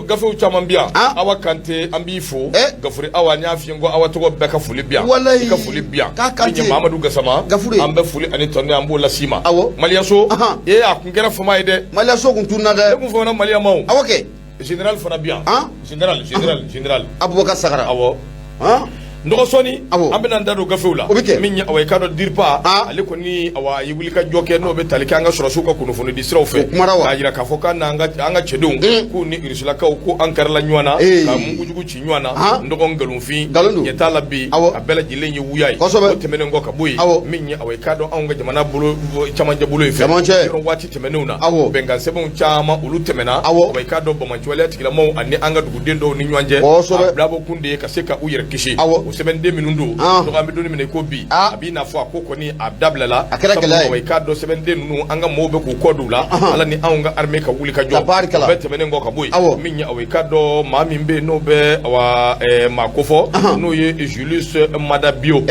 gafu chamambia awa kante ambifo gafuri awa nyafi ngo awa togo beka fulibia ka fulibia ni Mamadou Gassama ambe fuli ani tonne ambo la sima Malia so akungera foma ide Malia so kuntuna de ko fona Malia maw awake général fona bien général Aboubacar Sagara awo ndo soni ambena ndado gafeula minya away kado dirpa ale ko ni awa yibulika joke no be talika nga sura suka kunu funu disra fe ajira ka foka na anga chedung ku ni irisula ka ko ankar la nywana ka mungu jugu chi nywana ndo ngalum fi yetala bi abela jilenyi wuyai ko temene ngo ka boyi minya away kado anga jamana bulu chamanja bulu fe ro wati temenuna benga sebon chama ulu temena away kado bomanchwale tikila mo ani anga dugu dendo ni nyanje blabo kunde ka seka uyere kishi semaine 2 minutes to ambe doni mene ko bi abi na fo akoko ni abdabla la way kaddo semaine 2 nunu anga mobe ko kodula ala ni anga arme ka wuli ka jo bete mene ngo ka boy minya way kaddo mami mbe no be wa makofo no ye Julius Madabio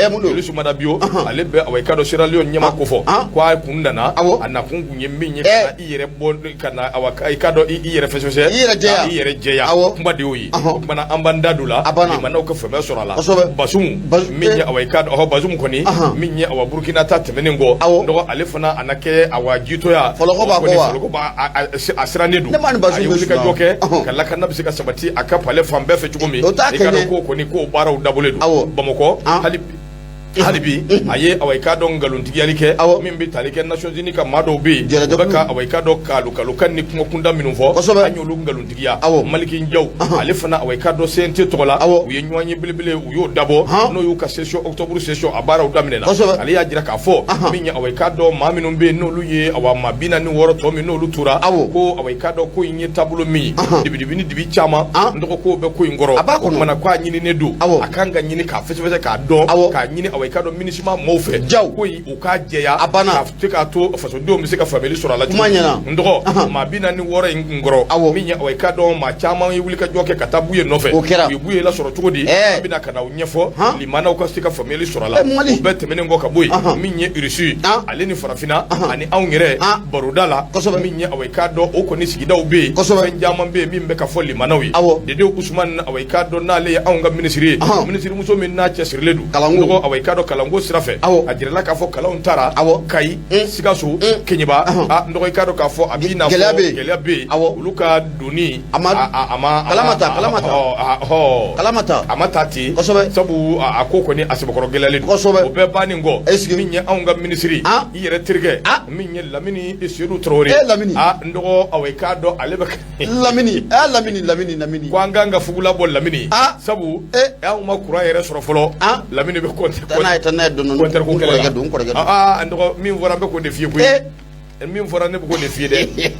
ale be way kaddo Sierra Leone nyama kofo kwa kundana ana kungu nyemminye kana iyere bon kana awa kaddo iyere fesose iyere jeya mbade oyi mana ambandadula ni mana ko feme sorala basum minya away kado basum koni minya awa Burkina ta temenengo ndo alefana anake awa jito ya foloko ba asranedu ayulika joke kala kana bisika sabati akapale fambe fe chugumi ikado ko koni ko bara udaboledu bamoko halibi aye away kado ngalunti yalike mimbi talike Nations Unies ka mado bi baka away kado kalu kan ni kuma kunda minufo anyolu ngalunti ya maliki njaw alefana away kado sente tola uyenwanyi bilibile uyo dabo no yuka session octobre session abara udaminena ali ya jira ka fo minya away kado maminu be no luye awa mabina ni woro to mi no lutura ko away kado ko yin tabulo mi dibi chama ndoko ko be ko ngoro mana kwa nyini nedu akanga nyini ka fese ka do ka nyini away kado minisima mofe ko yi uka jeya ka tika to faso do mi se ka family sura la ndoko mabina ni woro ngoro minya away kado ma chama yi wulika joke katabu ye nofe yi buye la sura chugodi bina kana unyefo limana ko stika family sura la bete menen ngo ka boy minye irishi aleni farafina ani awngere barudala minye away kado o ko ni sigida ube benjama be mimbe ka fo limanawi dede Usman away kado na le awnga ministry muso min na chesirledu ngo away kado kalango sirafe ajirela ka fo kalon tara kai sigaso kenyiba ndo kado ka fo abina fo gelabe uluka duni ama kalamata amatati sabu akoko ni asibokoro gelale obe bani ngo minye awnga ministry yere tirge minye lamini isiru trore ndo away kado alebe lamini kwanganga fugula bol lamini sabu ya uma kura yere soro folo lamini be konte tana do non ko rega ndo min vora be ko defie ko min vora ne ko defie de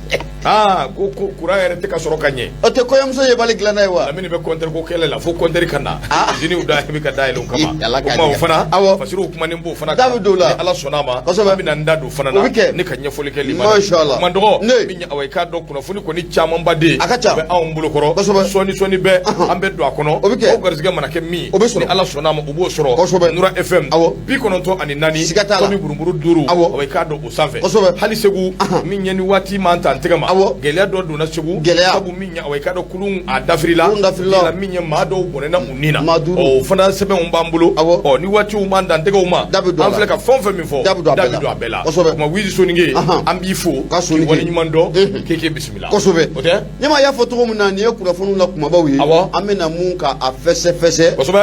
ko kura yere te ka soro kanye o te ko yam so ye balik la nay wa lamini be konte ko kele la fo konte kana jini uda be ka dayelo kama kuma fana fasiru kuma ne mbo fana ala sonama bina ndadu fana na ne kanye foli kele ma kuma ndo minya away ka do kuna funi ko ni chama mbade be awon bulo koro soni be ambe do akono o garzige manake mi ni ala sonama ubo soro Nura FM bi kono to ani nani to mi burumburu duru away ka do usafe hali segu minya ni wati manta ntegama gelia do na segu sabu minya away ka do kulun adafrila la minya mado bonena unina o fana sebe mbambulo ni wati umanda ntega uma amfle ka fonfe mi fo Davido Abela kuma wizi soninge ambifo woni nyumando keke bismillah ote nyama ya foto mu nani e kuna fonu la kuma bawi amena munka afese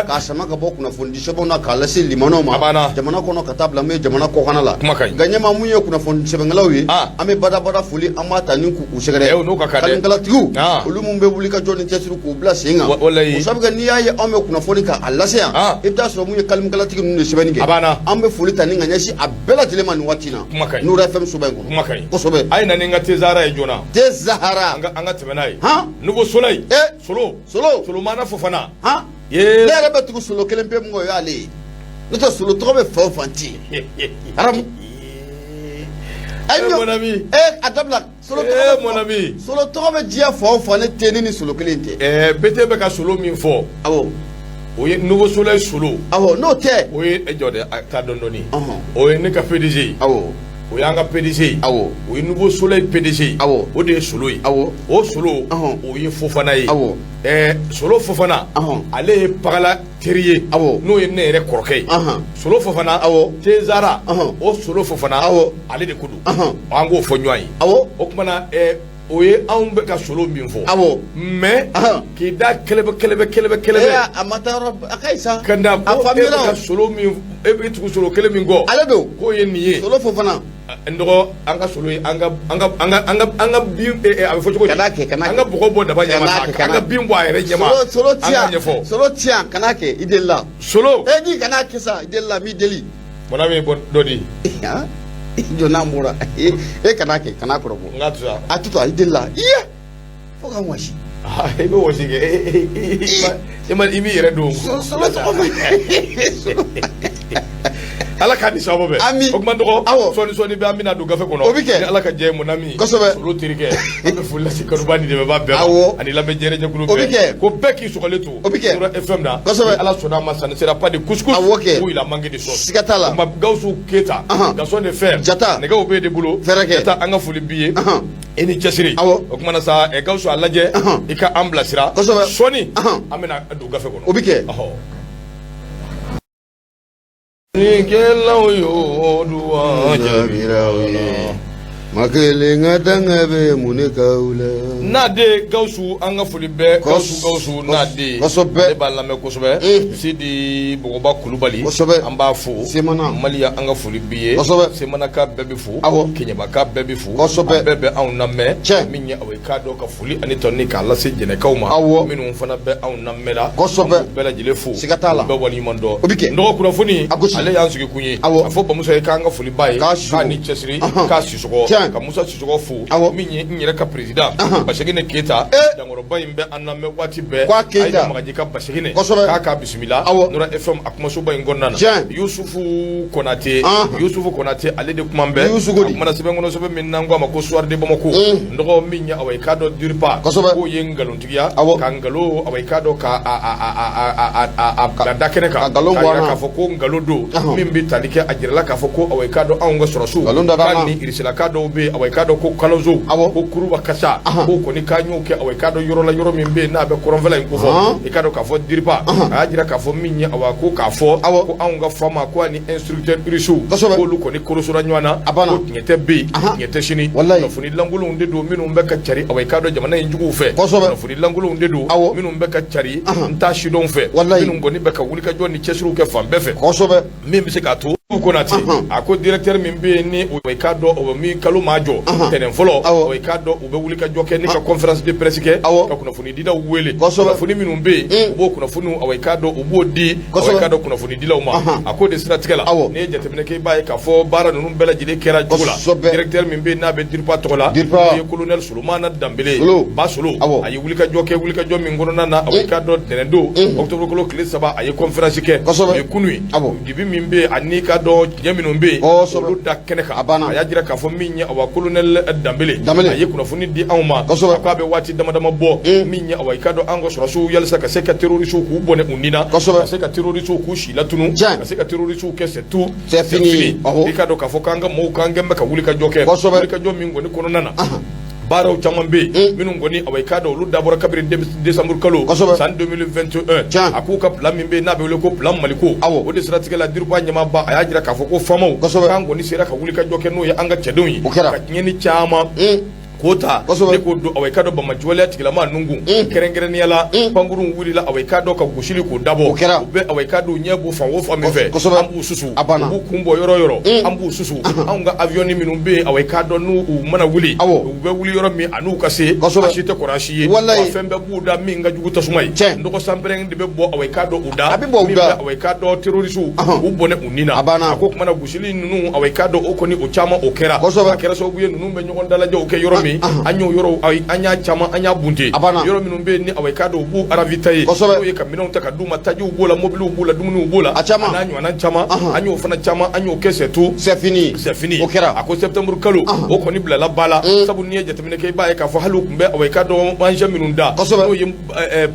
ka sama ka bo kuna fondisho bona kala se limano ma jamana kono katabla me jamana ko kana la ganyama munye kuna fondisho ngalawi ame bada fuli amata ninku usegere kan galatigu ulumu be bulika joni tesiru ko bla singa usabga ni yaye ame kuna fonika alasia ita so munye kalim galatigu nune sebenike ambe fuli taninga nyashi abela tilemani watina Nura FM subengo kosobe ayina ninga tezara e jona anga temenai nugo solai solo mana fofana le rabatu solo kelempe ngo yale nito solo trobe fofanti aram mon ami adabla mon ami solo trobe dia fofane tenini solo kelente bete be ka solo min fo oye nouveau soleil solo no te oye ejode ta dondoni oye ne ka PDG o y'an ka PDG o ye Nouveau Soleil PDG o de ye Solo ye o Solo o ye Fofana ye Solo Fofana ale ye Pagala teri ye n'o ye ne yɛrɛ kɔrɔkɛ ye Solo Fofana Césara o Solo Fofana ale de ko don an k'o fɔ ɲɔgɔn ye o kumana o ye anw bɛ ka Solo min fɔ mais k'i da kɛlɛbɛ a ma taa yɔrɔ a ka ɲi sa ka na ko e bɛ ka Solo min e bɛ tugu Solo kelen min kɔ ale don k'o ye nin ye Solo Fofana n dɔgɔ an ka Solo ye an ka bin a bɛ fɔ cogo di an ka bɔgɔ bɔ daba ɲɛma an ka bin bɔ a yɛrɛ ɲɛma Solo an ka ɲɛfɔ Solo tiɲɛ kana kɛ i deli la Solo ni kana kɛ sa i deli la m'i deli bɔnna min bɔ dɔ di jɔnna bɔra kana kɛ kana kɔrɔbɔ n ka to sa a to i deli la fo ka wasi i bɛ wasi kɛ i b'i yɛrɛ don Solo tɔgɔ Ala ka di sababu bɛɛ o kuma dɔgɔ sɔɔni bɛ an bɛna don gafe kɔnɔ o bɛ kɛ ni Ala ka jɛ mun na min kosɛbɛ Solo terikɛ an bɛ foli lase kanubaa ni dɛmɛbaa bɛɛ ma ani lamɛn jɛnɛjɛkulu bɛɛ ko bɛɛ k'i sɔgɔlen to o bɛ kɛ Sura FM na kosɛbɛ Ala sɔnna a ma ça ne sera pas de couscous ou il a manqué de sauce siga t'a la Gawusu Keyita garçon de fer Jata nɛgɛw bɛ de bolo fɛrɛ kɛ Jata an ka foli b'i ye i ni cɛsiri o kumana sa Gawusu a lajɛ i ka an bilasira sɔɔni an bɛna don gafe kɔnɔ o bɛ kɛ Nikelaw yo duwa jabiraw ye makelenga danga be munekaula nade Gawusu an ka foli bɛɛ Gawusu nade kosɛbɛ ne b'a lamɛn kosɛbɛ Sidi Bogoba Kulubali an b'a fo Semana Maliya an ka foli b'i ye Semana ka bɛɛ bɛ fo Keɲaba ka bɛɛ bɛ fo kosɛbɛ bɛɛ bɛ anw lamɛn min ye aw ye k'a dɔn ka foli ani tɔni k'a lase jɛnɛkaw ma minnu fana bɛ anw lamɛn la kosɛbɛ bɛɛ lajɛlen fo siga t'a la bɛɛ waleɲuman dɔn o bɛ kɛ nɔgɔ kunnafoni ale y'an sigi kun ye a fɔ bamuso ye k'an ka foli ba ye k'a ni cɛsiri k'a sisɔgɔ ka Musa Sisɔgɔ fo min ye n yɛrɛ ka président Basegine Keyita Dankɔrɔba in bɛ an lamɛn waati bɛɛ Ayida Magaji ka Basegine k'a bisimila Nura FM a kumasoba in kɔnɔna na Yusufu Konate ale de kuma bɛɛ a kumana sɛbɛn kɔnɔ sɛbɛn min n'an ko a ma ko Soir de Bamako n dɔgɔ min ye aw ye k'a dɔn Diripa k'o ye nkalontigiya ka nkalo aw ye k'a dɔn ka da kɛnɛ kan k'a jira k'a fɔ ko nkalo don min bɛ tali kɛ a jirala k'a fɔ ko aw ye k'a dɔn anw ka sɔrɔsiw k'a ni Irisilaka dɔw bɛ aw ye k'a dɔn ko Kalonzo ko Kuruba Kasa ko kɔni k'a y'o kɛ aw ye k'a dɔn yɔrɔ la yɔrɔ min bɛ yen n'a bɛ kɔrɔnfɛla in ko fɔ i k'a dɔn k'a fɔ Diripa a y'a jira k'a fɔ min ye aw ko k'a fɔ ko anw ka fama ko ani instructeur Irisu k'olu kɔni korosora ɲɔgɔn na ko tiɲɛ tɛ bɛ yen tiɲɛ tɛ sini kunnafoni lankolonw de don minnu bɛ ka cari aw ye k'a dɔn jamana in juguw fɛ kunnafoni lankolonw de don minnu bɛ ka cari n t'a sidɔnw fɛ minnu kɔni bɛ ka wulikajɔ ni cɛsiriw kɛ fan bɛɛ fɛ min bɛ se k'a to Konate a ko directeur min bɛ yen ni o ye k'a dɔn o bɛ min kalo maa jɔ tɛnɛn fɔlɔ o ye k'a dɔn u bɛ wulikajɔ kɛ ni ka conférence de presse kɛ ka kunnafoni dilaw wele kunnafoni minnu bɛ yen u b'o kunnafoniw aw ye k'a dɔn u b'o di aw ye k'a dɔn kunnafoni dilaw ma a ko de siratigɛ la n'i ye jateminɛ kɛ i b'a ye k'a fɔ baara ninnu bɛɛ lajɛlen kɛra cogo la directeur min bɛ yen n'a bɛ Diripa tɔgɔ la o ye colonel Solomana Danbele ba Solo a ye wulikajɔ kɛ wulikajɔ min kɔnɔna na aw ye k'a dɔn tɛnɛn don octobre kalo tile 3 a ye conférence kɛ o ye kunu ye dibi min bɛ yen ani k'a dɔn diɲɛ minnu bɛ yen olu da kɛnɛ kan a y'a jira k'a fɔ min ye aw colonel Danbele a ye kunnafoni di anw ma k'a bɛ waati dama dama bɔ min ye aw i k'a dɔn an ka sɔrɔsiw yalisa ka se ka terrorisiw k'u bɔnɛ u ni na ka se ka terrorisiw k'u si latunu ka se ka terrorisiw kɛ c'est fini i k'a dɔn k'a fɔ k'an ka maaw k'an gɛn bɛ ka wulikajɔ kɛ wulikajɔ min kɔni kɔnɔna na baaraw caman bɛ yen minnu kɔni aw k'a dɔn olu dabɔra kabiri décembre kalo san 2021 a k'u ka plan min bɛ yen n'a bɛ wele ko plan Maliko o de siratigɛ la Diripa ɲɛmaaba a y'a jira k'a fɔ ko famaw k'an kɔni sera ka wulikajɔ kɛ n'o ye an ka cɛdenw ye ka tiɲɛni caman kota ne ko do away kado bamajuwale tigilama nungu kerengerenia la panguru wulila away kado ka gusili ko dabo be away kado nyebo fa wo fa me fe ambu susu bu kumbo yoro ambu susu anga avion minnu be away kado nu mana wuli be wuli yoro mi anu kase ashite korashi wa fembe buda mi nga jugu tasumai ndoko sambreng de be bo away kado uda away kado terrorisu u bone unina ko kuma na gusili nunu away kado okoni o chama okera akera so buye nunu be nyogon dala jo ke yoro mi anyo yoro anya chama anya bunte yoro minnu be ni awai kado bu aravitaye no ye kamino ta kaduma taji ubola mobile ubola dumuni ubola anyo anan chama anyo fana chama anyo kese tu c'est fini okera ako septembre kalo o koni bla la bala sabu ni jatamine kay baye ka fo halu kumbe awai kado manja minnu da no ye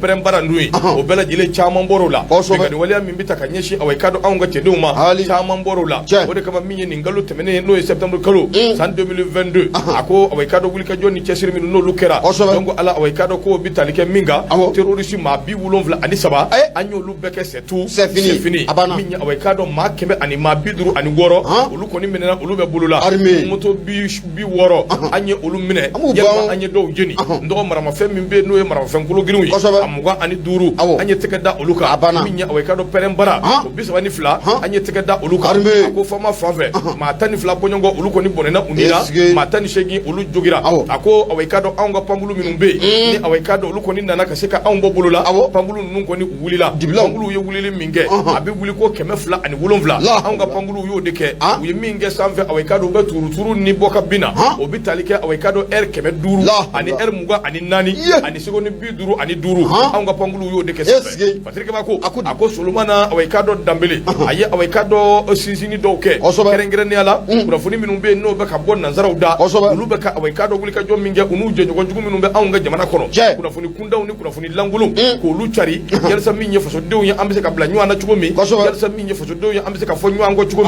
prembara ndui o bela jile chama mborola ngani wali min bitaka nyeshi awai kado aunga cheduma chama mborola o de kama minye ni ngalo temene no ye septembre kalo san 2022 ako awai kado wuli ka joni chesir minnu no lukera donc ala awai kado ko bitalike minga terroriste ma bi wulonvla ani saba anyo lu beke c'est fini minye awai kado ma kembe ani ma biduru ani woro olu koni menena olu be bulula moto bi woro anye olu mine yelma anye do jeni ndo marama fem min be no e marama fem kulo ginu amuga ani duru anye tekeda oluka minye awai kado perembara o bisa wani fla anye tekeda oluka ko fama fave ma tani fla bonyongo olu koni bonena unira ma tani shegi olu jogira ako awai kado aunga pambulu minun be ni awai kado olu koni nana kaseka aungo bulula pambulu nun koni wulila pambulu ye wulili minge abi wuli ko keme fla ani wolonvla aunga pambulu yo deke uye minge sanve awai kado be turu ni boka bina o bitalike awai kado keme duru ani muga ani nani ani segoni bi duru ani duru aunga pambulu yo deke sanve patrike bako ako solomana awai kado dambele aye awai kado sinzini doke kerengere ne ala kurafuni minun be no be ka bon nanzara da ulu be ka awai kado wuli ka jom minge unu je jogo minun be aunga jamana kono kurafuni kundaw ni kurafuni langulum ko lu cari yalsa minye faso dew ya ambese ka bla nywana chugo mi yalsa minye faso dew ya ambese ka fo nywango chugo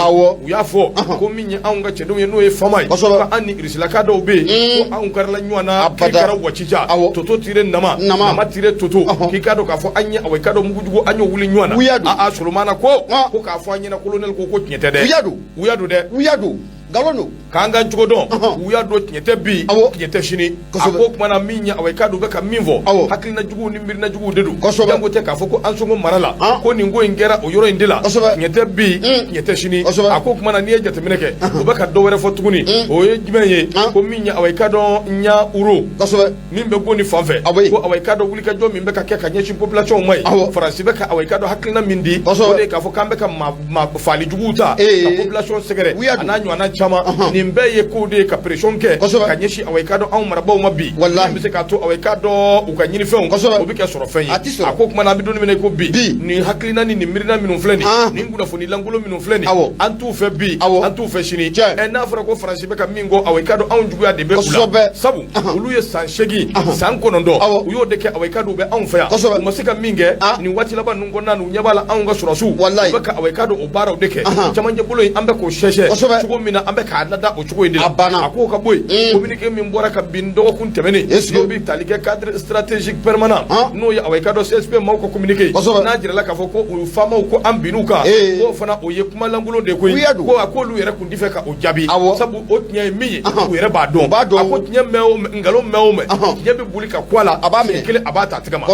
mi ya fo ko minye aunga chedew ya no e famai ka ani risila ka do be ko aunga la nywana kikara wachija toto tire nama tire toto kikado ka fo anya awai kado mugujugo anyo wuli nywana a solomana ko ka fo anya na colonel ko nyetede uyadu galono kanga chugodon uya do nyete bi nyete shini ako kuma minya awai kado be ka minvo hakili na jugu ni mbiri na jugu dedu yango te ka foko ansongo marala ko ni ngo ingera oyoro indila nyete bi nyete shini ako kuma na niye jate mineke o be ka do were fotuguni o ye jimenye ko minya awai kado nya uro mimbe go ni fave ko awai kado wuli ka jo mimbe ka ke ka nyeshi population mai faransi be ka awai kado hakili na mindi ko de ka fo kambe ka ma fali juguta ka population segere ananyo chama nimbe ye ko de ka pression ke ka nyeshi awai kado an maraba ma bi wallahi se ka to awai kado u ka nyini fe o bi ke soro fe ako kuma na bi doni mene ko bi ni haklina ni mirina minun fleni ni nguna foni langulo minun fleni antu fe bi antu fe shini e na fara ko faransi be ka mingo awai kado an jugu ya de be kula sabu ulu ye san shegi san konondo uyo de ke awai kado be an fa ya mo se ka minge ni wati laba nungo nanu nyabala an ga surasu be ka awai kado o bara de ke chamanje bulo ambe ko sheshe chugo mina ambe ka nada o chugo indi ako ka boy communique min bora ka bindo kun temene no bi talike cadre stratégique permanent no ya awai kado CSP ma ko communique na jira la ka fo ko o fama ko ambinuka ko fana o ye kuma langulo de ko ako lu yere kun dife ka o jabi sabu o nya mi o yere ba don ako nya mewo ngalo mewo me nya bi bulika kwala aba me kele abata tigama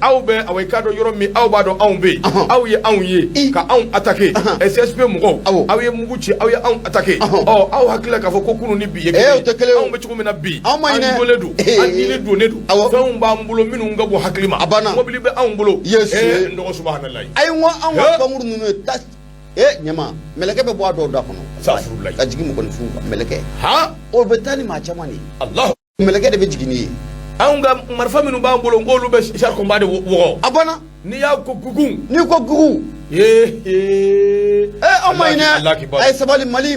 aw be awai kado yoro mi aw ba do aw be aw ye ka aw attaquer CSP mu ko aw ye muguchi aw ye aw attaquer aw hakila ka fo ko kunu ni bi ye aw be chukumi na bi an doledu an ile donedu fɛnw b'an bolo minnu ka bon hakili ma mobili bɛ anw bolo nɔgɔ subahanallahi ayiwa an ka famuru ninnu ta ɲama mɛlɛkɛ bɛ bɔ a dɔw da kɔnɔ ka jigin mɔgɔninfin mɛlɛkɛ o bɛ taa ni maa caman de ye mɛlɛkɛ de bɛ jigin ni ye anw ka marifa minnu b'an bolo ng'olu bɛ sarikɔnba de wɔgɔ a banna n'i y'a ko gugun aw ma ɲinɛ a ye sabali mali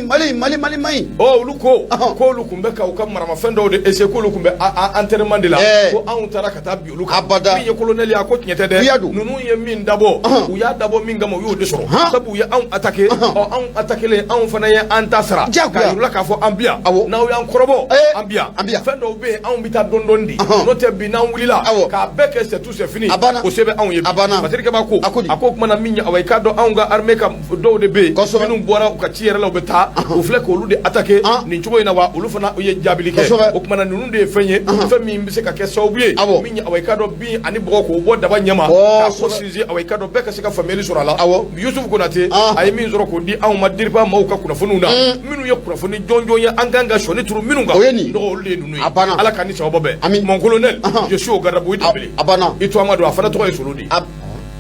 maɲi olu ko olu kun bɛ ka u ka maramafɛn dɔw de essayer k'olu kun bɛ enterrement de la ko anw taara ka taa bi olu kan min ye colonel ye a ko tiɲɛ tɛ dɛ ninnu ye min dabɔ u y'a dabɔ min kama u y'o de sɔrɔ sabu u ye anw attaquer anw attaquer anw fana ye an ta sara k'a yir'u la k'a fɔ an bi yan n'aw y'an kɔrɔbɔ an bi yan fɛn dɔw bɛ yen anw bɛ taa dɔɔni di n'o tɛ bi n'an wulila k'a bɛɛ kɛ c'est tout c'est fini o se bɛ anw ye bi Batirikɛ b'a ko a ko kuma na min ye awai kado anw ka armée ka dɔw de bɛ yen minnu bɔra u ka ci yɛrɛ la u bɛ taa u filɛ k'olu de attaquer nin cogo in na wa olu fana u ye jaabili kɛ o kuma na ninnu de ye fɛn ye fɛn min bɛ se ka kɛ sababu ye min ye awai kado bin ani bɔgɔ k'o bɔ daba ɲɛma k'a ko sinsin awai kado bɛɛ ka se ka faamuyali sɔrɔ a la Yusufu Konate a ye min sɔrɔ k'o di anw ma Diriba maaw ka kunnafoniw na minnu ye kunnafoni jɔnjɔn ye an kan ka sɔni turu minnu kan olu de ye ninnu ye Ala ka ni sababa bɛɛ mon colonel je suis au garde à vous i to an ka don a fana tɔgɔ ye Solo de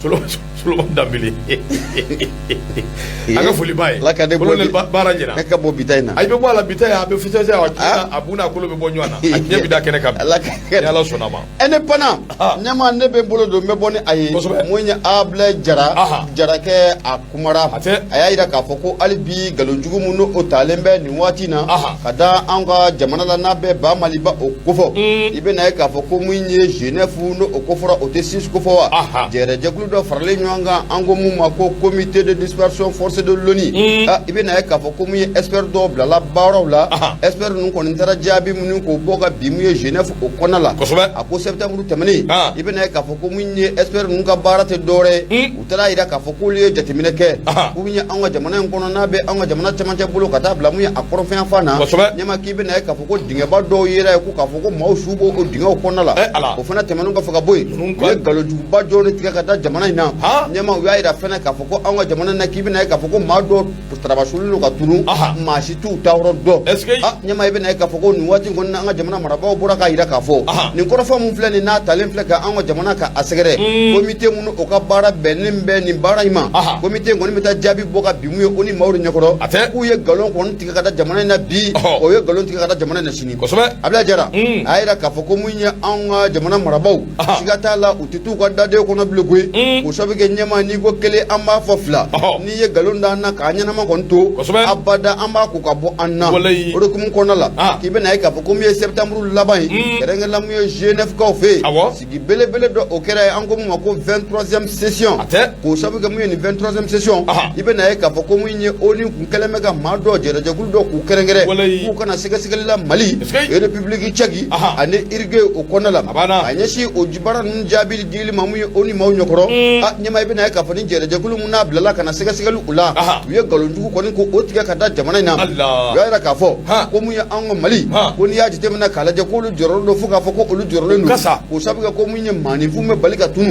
Solomon Dambili aga foli baye colonel Barajina ka bo bitayna ay be wala bitaya be fitese abuna ko be bonyana aknya bi da kene kam yalla sonama ene pana nyama ne be bolo do me boni ay monya able jara ke akumara ayira ka foko alibi galonjugu muno o talembe ni watina kada anga jamana la na be ba maliba o kofo ibe na ka foko munye Genève no o kofora o tesis kofo wa jere jekulu do farle nyanga ango muma ko comité de dispersion forcée de l'ONU ibe na ka foko munye expert do bla la baro la expert nu ko ntara jabi munu ko boga bimuye Genève o konala ako septembre temani ibe na ka foko munye expert nu ka barate dore utara ida ka foko le jatimine ke munye anga jamana kono na be anga jamana chamante bolo kata bla munye akoro fe afana nyama kibe na ka foko dinga ba do yira ko ka foko maw shubo ko dinga o konala o fana temanu ka faka boy ye galo juba jone tika kata jamana ina nyama yaira fena ka foko anga jamana na kibe na ka foko ma do trabasulu ka tunu ma shi tu tawro do nyama ibe na ka foko ni wati ngonna anga jamana maraba bora ka ira ka fo ni koro fa mun flani na talen flaka anga jamana ka asegere comité mun o ka bara benin be ni bara ima comité ngoni meta jabi boka bimu oni mawru nyakoro ku ye galon kon tika kata jamana na bi o ye galon tika kata jamana na shini abla jara ayira ka foko munya anga jamana marabaw sigata la utitu ko dade ko na blogwe ko sobe ke nyama ni go kele amba fofla ni ye galon da na ka nyana ma konto abada amba ko ka bo anna o ko mun kono la ki be na ka foko mu septembre labai renga la mu Genève ko fe sigi bele do o kera ango mu ko 23e session ko sobe ke mu ni 23e session ibe na ka foko mu nye oni ku kele mega mado jere jagul do ku kerengere ku kana siga la Mali e République Tchadi ane irge o kono la anyashi o jibara nun jabili dili mamu oni maw nyokoro nyama ibe na ka fani jere jagul mu na blala kana siga lu ula ye galonju ko ni ko otiga kada jamana ina ya ra ka fo ko mu ya ango Mali ko ni ya jite na kala je ko lu joro do fuka fo ko lu joro lu ko sabuga ko mu nye manifu me balika tunu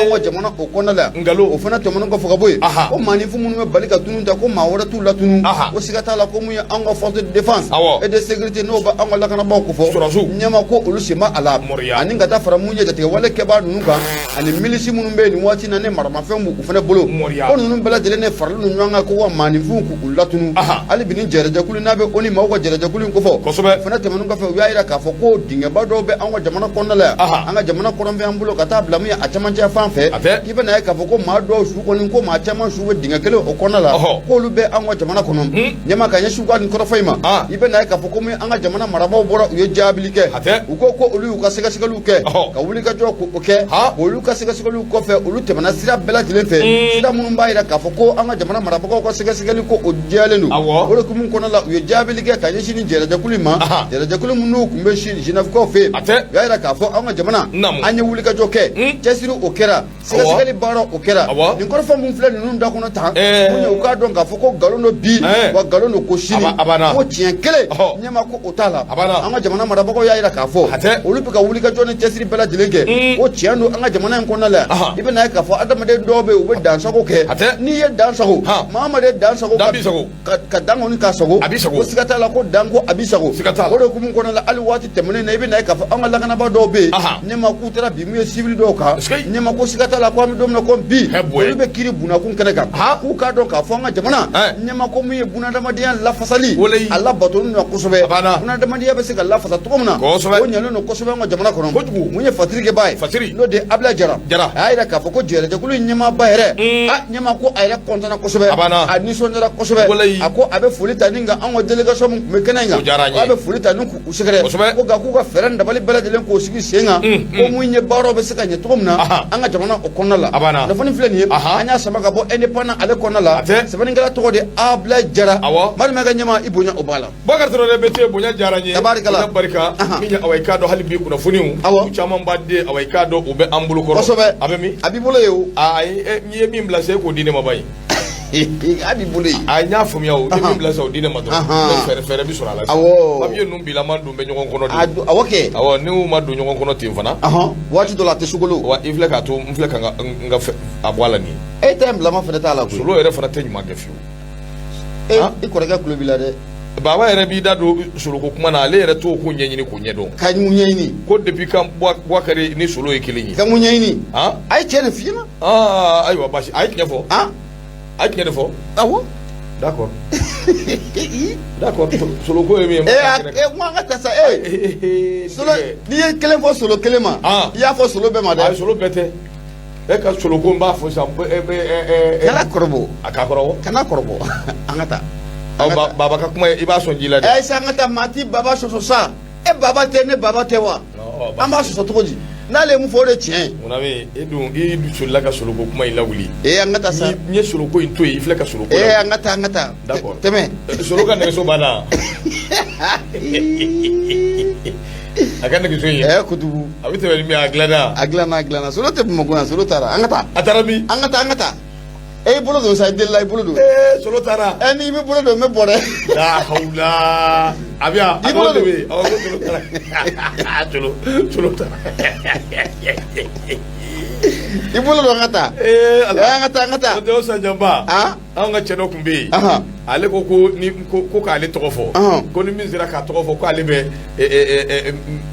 ango jamana o kono la o fana to mon ko fuka boy ko manifu mu me balika tunu da ko mawara tu la tunu o sigata la ko mu ya ango force de défense et de sécurité no ba ango la kana ba ko fo nyama ko ulu sima ala ani ngata fara munye jate wala ke ba nunu kan ani milisi munu be ni wati na ne marama femu ku fana bolo ko nunu bela dele ne farlu nu nyanga ko wa manifu ku ulatunu ali binin jere jakulu na be oni mawo ko jere jakulu ko fo fana temanu ka fe yaira ka fo ko dinga ba do be ango jamana ko nala anga jamana ko rombe ambulo kata blamu ya achamanje fanfe kibe na ka fo ko ma do shu ko ni ko ma chama shu we dinga kele o ko nala ko lu be ango jamana ko non nyama ka nya shu ko ni ko faima ibe na ka fo ko mi anga jamana maraba bora ye jabilike uko ko ulu ka sega sega lu ke ka wuli ka jo ko ke ulu ka sega sega lu ko fe ulu te bana sira bela dilen fe sira mun ba ira ka fo ko anga jamana maraba ko sega sega lu ko o jalenu olo ko mun ko nala ye jabilike ka nya shini jere jakuli ma jere jakuli mun no kumbe shini jinaf ko fe ya ira ka fo anga jamana anya wuli ka jo ke chesiru o kera sega sega li baro o kera ni ko fa mun fle nun da ko no ta mun ka don ka fo ko galono bi wa galono ko shini ko tien kele nyama ko otala anga jamana maraba ko ya ira ka fo olu bi ka wuli ka joni chesiri bela dilenge o tiando anga jamana en konna la ibe na ka fo adama de dobe o be dansa ko ke ni ye dansa ko mama de dansa ko ka dango ni ka sogo o sigata la ko dango abisago o de kumun konna la ali wati temene na ibe na ka fo anga la kana ba dobe ne ma ku tera bi mu civil do ka ne ma ko sigata la ko am dom na ko bi olu be kiri buna kun kene ka ku ka do ka fo anga jamana ne ma ko mu ye buna dama de la fasali alla batonu na kusobe buna dama de be se ka la fasa to muna o nyalo no kosobe ngo jamana kono munye fatiri ke bay no de abla jara ayira ka foko jere de kulu nyama bayre nyama ko ayira kontana kosobe ani sonjara kosobe ako abe fulita ninga ango delegation me kenanga abe fulita nuku usigere ko ga ku ga ferenda bali bala de len ko sigi senga ko munye baro be sika nye to muna anga jamana o konala na fani fleni anya sama ga bo independent ale konala sebani ngala to de abla jara mar me ga nyama ibunya obala bakar to de bete bunya jara nye tabarikala barika minya awai do halibi kuna funiu chama mbade awai do ube ambulu koro abemi abibule yo ai nye mi mblase ko dine mabai abibule ai nya fumya o mi mblase o dine mado fere bi sura la babi num bila mandu be nyon kono di awoke awo ni u madu nyon kono timfana wati do la tesugolo wa ifle ka to mfle ka nga abwala ni time la ma fere ta la ko solo ere fana tenyuma gafiu e ko rega kulo bila de baba yɛrɛ b'i da don soloko kuma na ale yɛrɛ t'o ko ɲɛɲini k'o ɲɛdɔn ka mun ɲɛɲini ko depuis kan Bouakari ni Solo ye kelen ye ka mun ɲɛɲini a ye tiɲɛ de f'i ɲɛna ayiwa basi a ye tiɲɛ fɔ a ye tiɲɛ de fɔ awɔ d'accord d'accord Soloko ye min ye kuma ka taa sa Solo n'i ye kelen fɔ Solo kelen ma i y'a fɔ Solo bɛɛ ma dɛ Solo bɛɛ tɛ e ka Soloko n b'a fɔ sisan kana kɔrɔbɔ a ka kɔrɔbɔ kana kɔrɔbɔ an ka taa baba ka kuma i b'a sɔn ji la dɛ sa an ka taa maa ti baba sɔsɔ sa baba tɛ ne baba tɛ wa an b'a sɔsɔ cogo di n'ale ye mun fɔ o de tiɲɛ munna bɛ e dun i solila ka Soloko kuma in lawuli an ka taa sa n ye Soloko in to yen i filɛ ka Soloko an ka taa d'accord tɛmɛ Solo ka nɛgɛso banna a ka nɛgɛso in kutubu a bɛ tɛmɛ ni min a dilanna Solo tɛ Bamakɔ yan Solo taara an ka taa a taara min an ka taa i bolo don sa i delila i bolo don Solo taara n'i bɛ bolo don n bɛ bɔ dɛ la hawla a bɛ yan i bolo don Solo taara Solo taara i bolo don an ka taa an ka taa o tɛ o sanjanba anw ka cɛ dɔ tun bɛ yen ale ko k'ale tɔgɔ fɔ ko ni min sera k'a tɔgɔ fɔ k'ale bɛ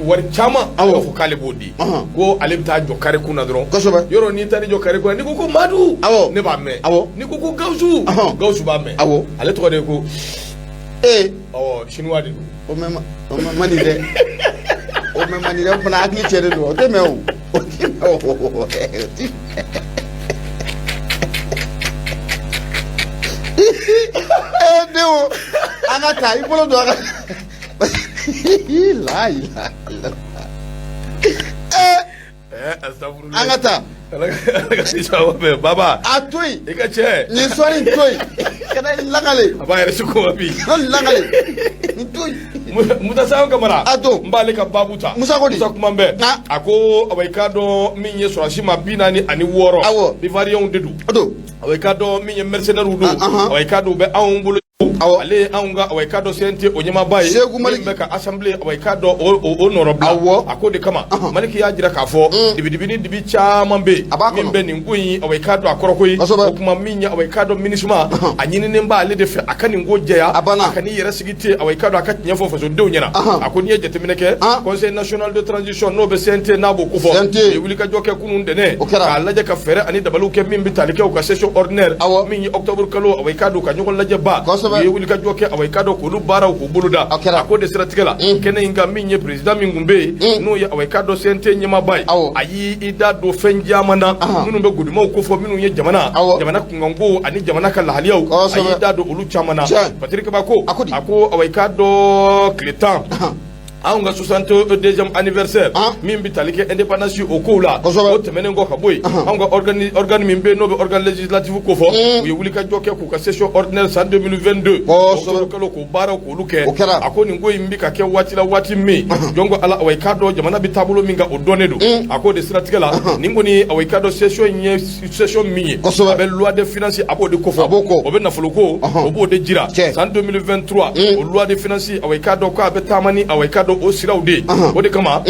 wari caman a b'a fɔ k'ale b'o di ko ale bɛ taa jɔ kare kun na dɔrɔn yɔrɔ n'i taara jɔ kare kun na n'i ko Madu ne b'a mɛn n'i ko Gawusu b'a mɛn ale tɔgɔ de ye ko chinois de don o mɛ mani dɛ o mɛ mani dɛ o fana hakili cɛ de don o tɛ mɛn o denw an ka taa i bolo don an ka taa baba a to yen i ka cɛ nin sɔnni to yen kana lagale a b'a yɛrɛ si ko bi lagale nin to yen Musa Sayo Kamara a to n b'ale ka baabu ta Musa ko di Musa kuma bɛɛ a ko awa i k'a dɔn min ye sɔrɔsi ma 46 awɔ Ivoiriyɛnw de don awa i k'a dɔn min ye mercenaires don awa i k'a dɔn u bɛ anw bolo ale anw ka awa i k'a dɔn CNT o ɲɛmaaba ye min bɛ ka assemblée awa i k'a dɔn o nɔrɔ bila a ko de kama Maliki y'a jira k'a fɔ dibi caman bɛ yen min bɛ nin ko in awa i k'a dɔn a kɔrɔ ko ye o kuma min ye awa i k'a dɔn MINUSMA a ɲininen b'ale de fɛ a ka nin ko jɛya a ka n'i yɛrɛ sigi ten awa i k'a dɔn a ka tiɲɛ fɔ fasodenw ɲɛna a ko n'i ye jateminɛ kɛ Conseil national de transition n'o bɛ CNT n'a b'o ko fɔ u ye wulikajɔ kɛ kunun ntɛnɛn k'a lajɛ ka fɛɛrɛ ani dabaliw kɛ min bɛ tali kɛ u ka session ordinaire min ye octobre kalo awa i k'a dɔn ka ɲɔgɔn lajɛ ba u ye wulikajɔ kɛ awa i k'a dɔn k'olu baaraw k'u boloda a ko de siratigɛ la kɛnɛ in kan min ye président min tun bɛ yen n'o ye awa i k'a dɔn CNT ɲɛmaaba ye a y'i da don fɛn caman na minnu bɛ gouvernement ko fɔ minnu ye jamana kunkanko ani jamana ka lahaliyaw a y'i da don olu caman na Patrick Ba ko a ko awa i k'a dɔn tile 10 anw ka 62e anniversaire min bɛ tali kɛ indépendance o kow la o tɛmɛnen kɔ ka bɔ yen anw ka organe min bɛ yen n'o bɛ organe législatif ko fɔ u ye wulikajɔ kɛ k'u ka session ordinaire san 2022 octobre kalo k'o baaraw k'olu kɛ a ko nin ko in bɛ ka kɛ waati la waati min jɔn ko ala awa i k'a dɔn jamana bɛ taabolo min kan o dɔnnen don a ko de siratigɛ la nin kɔni awa i k'a dɔn session in ye session min ye a bɛ loi de finance a b'o de ko fɔ o bɛ nafolo ko o b'o de jira san 2023 o loi de finance awa i k'a dɔn k'a bɛ taama ni awa i k'a dɔn o siraw de o de kama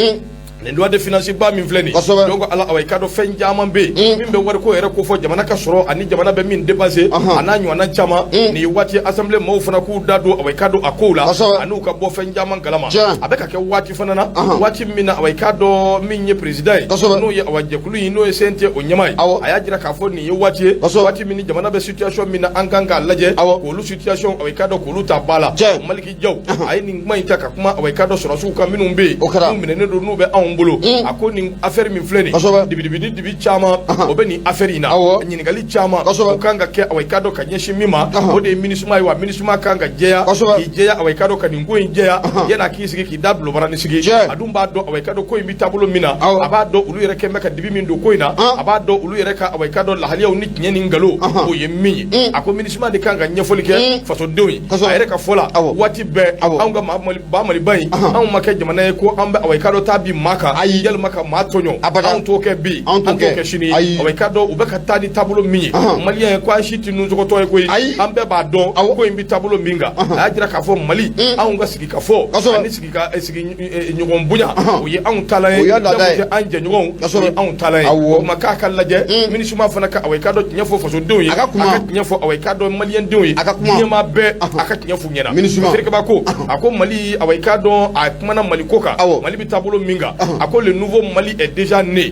nin loi de finance ba min filɛ nin donc ala awa i k'a dɔn fɛn caman bɛ yen min bɛ wariko yɛrɛ ko fɔ jamana ka sɔrɔ ani jamana bɛ min dépassé a n'a ɲɔgɔnna caman nin ye waati assemblée maaw fana k'u da don awa i k'a dɔn a kow la an'u ka bɔ fɛn caman kalama a bɛ ka kɛ waati fana na waati min na awa i k'a dɔn min ye président ye n'o ye awa jɛkulu in n'o ye CNT o ɲɛma ye a y'a jira k'a fɔ nin ye waati ye waati min ni jamana bɛ situation min na an kan k'a lajɛ k'olu situation awa i k'a dɔn k'olu ta ba la Maliki Jaw a ye nin kuma in ta ka kuma awa i k'a dɔn sɔrɔsiw kan minnu bɛ yen n'u minɛnen don n'u bɛ anw bolo a ko nin affaire min filɛ nin dibi caman o bɛ nin affaire in na ɲininkali caman o kan ka kɛ awa i k'a dɔn ka ɲɛsin min ma o de ye MINUSMA ye wa MINUSMA kan ka jɛya k'i jɛya awa i k'a dɔn ka nin ko in jɛya yan'a k'i sigi k'i da bulobaranin sigi a dun b'a dɔn awa i k'a dɔn ko in bɛ taabolo min na a b'a dɔn olu yɛrɛ kɛn bɛ ka dibi min don ko in na a b'a dɔn olu yɛrɛ ka awa i k'a dɔn lahaliyaw ni tiɲɛ ni nkalon o ye min ye a ko MINUSMA de kan ka ɲɛfɔli kɛ fasodenw ye a yɛrɛ ka fɔ la waati bɛɛ anw ka ba Maliba in anw ma kɛ jamana ye ko an bɛ awa i k'a dɔn taa bi maa kan kan yalima ka maa tɔɲɔ anw t'o kɛ bi an t'o kɛ sini o bɛ ka dɔn u bɛ ka taa ni taabolo min ye maliyɛn ko an si tɛ nusɔgɔtɔ ye koyi an bɛɛ b'a dɔn ko in bɛ taabolo min kan a y'a jira k'a fɔ Mali anw ka sigi ka fɔ ani sigi ɲɔgɔn bonya o ye anw taalan ye an jɛɲɔgɔnw o ye anw taalan ye o tuma k'a ka lajɛ MINUSMA fana ka awɔ i ka dɔn tiɲɛ fɔ fasodenw ye a ka tiɲɛ fɔ awɔ i ka dɔn maliyɛndenw ye ɲɛmaa bɛɛ a ka tiɲɛ f'u ɲɛna Serikaba ko a ko Mali awɔ i ka dɔn a kumana Mali ko kan Mali bɛ taabolo min kan a ko le nouveau Mali est déjà né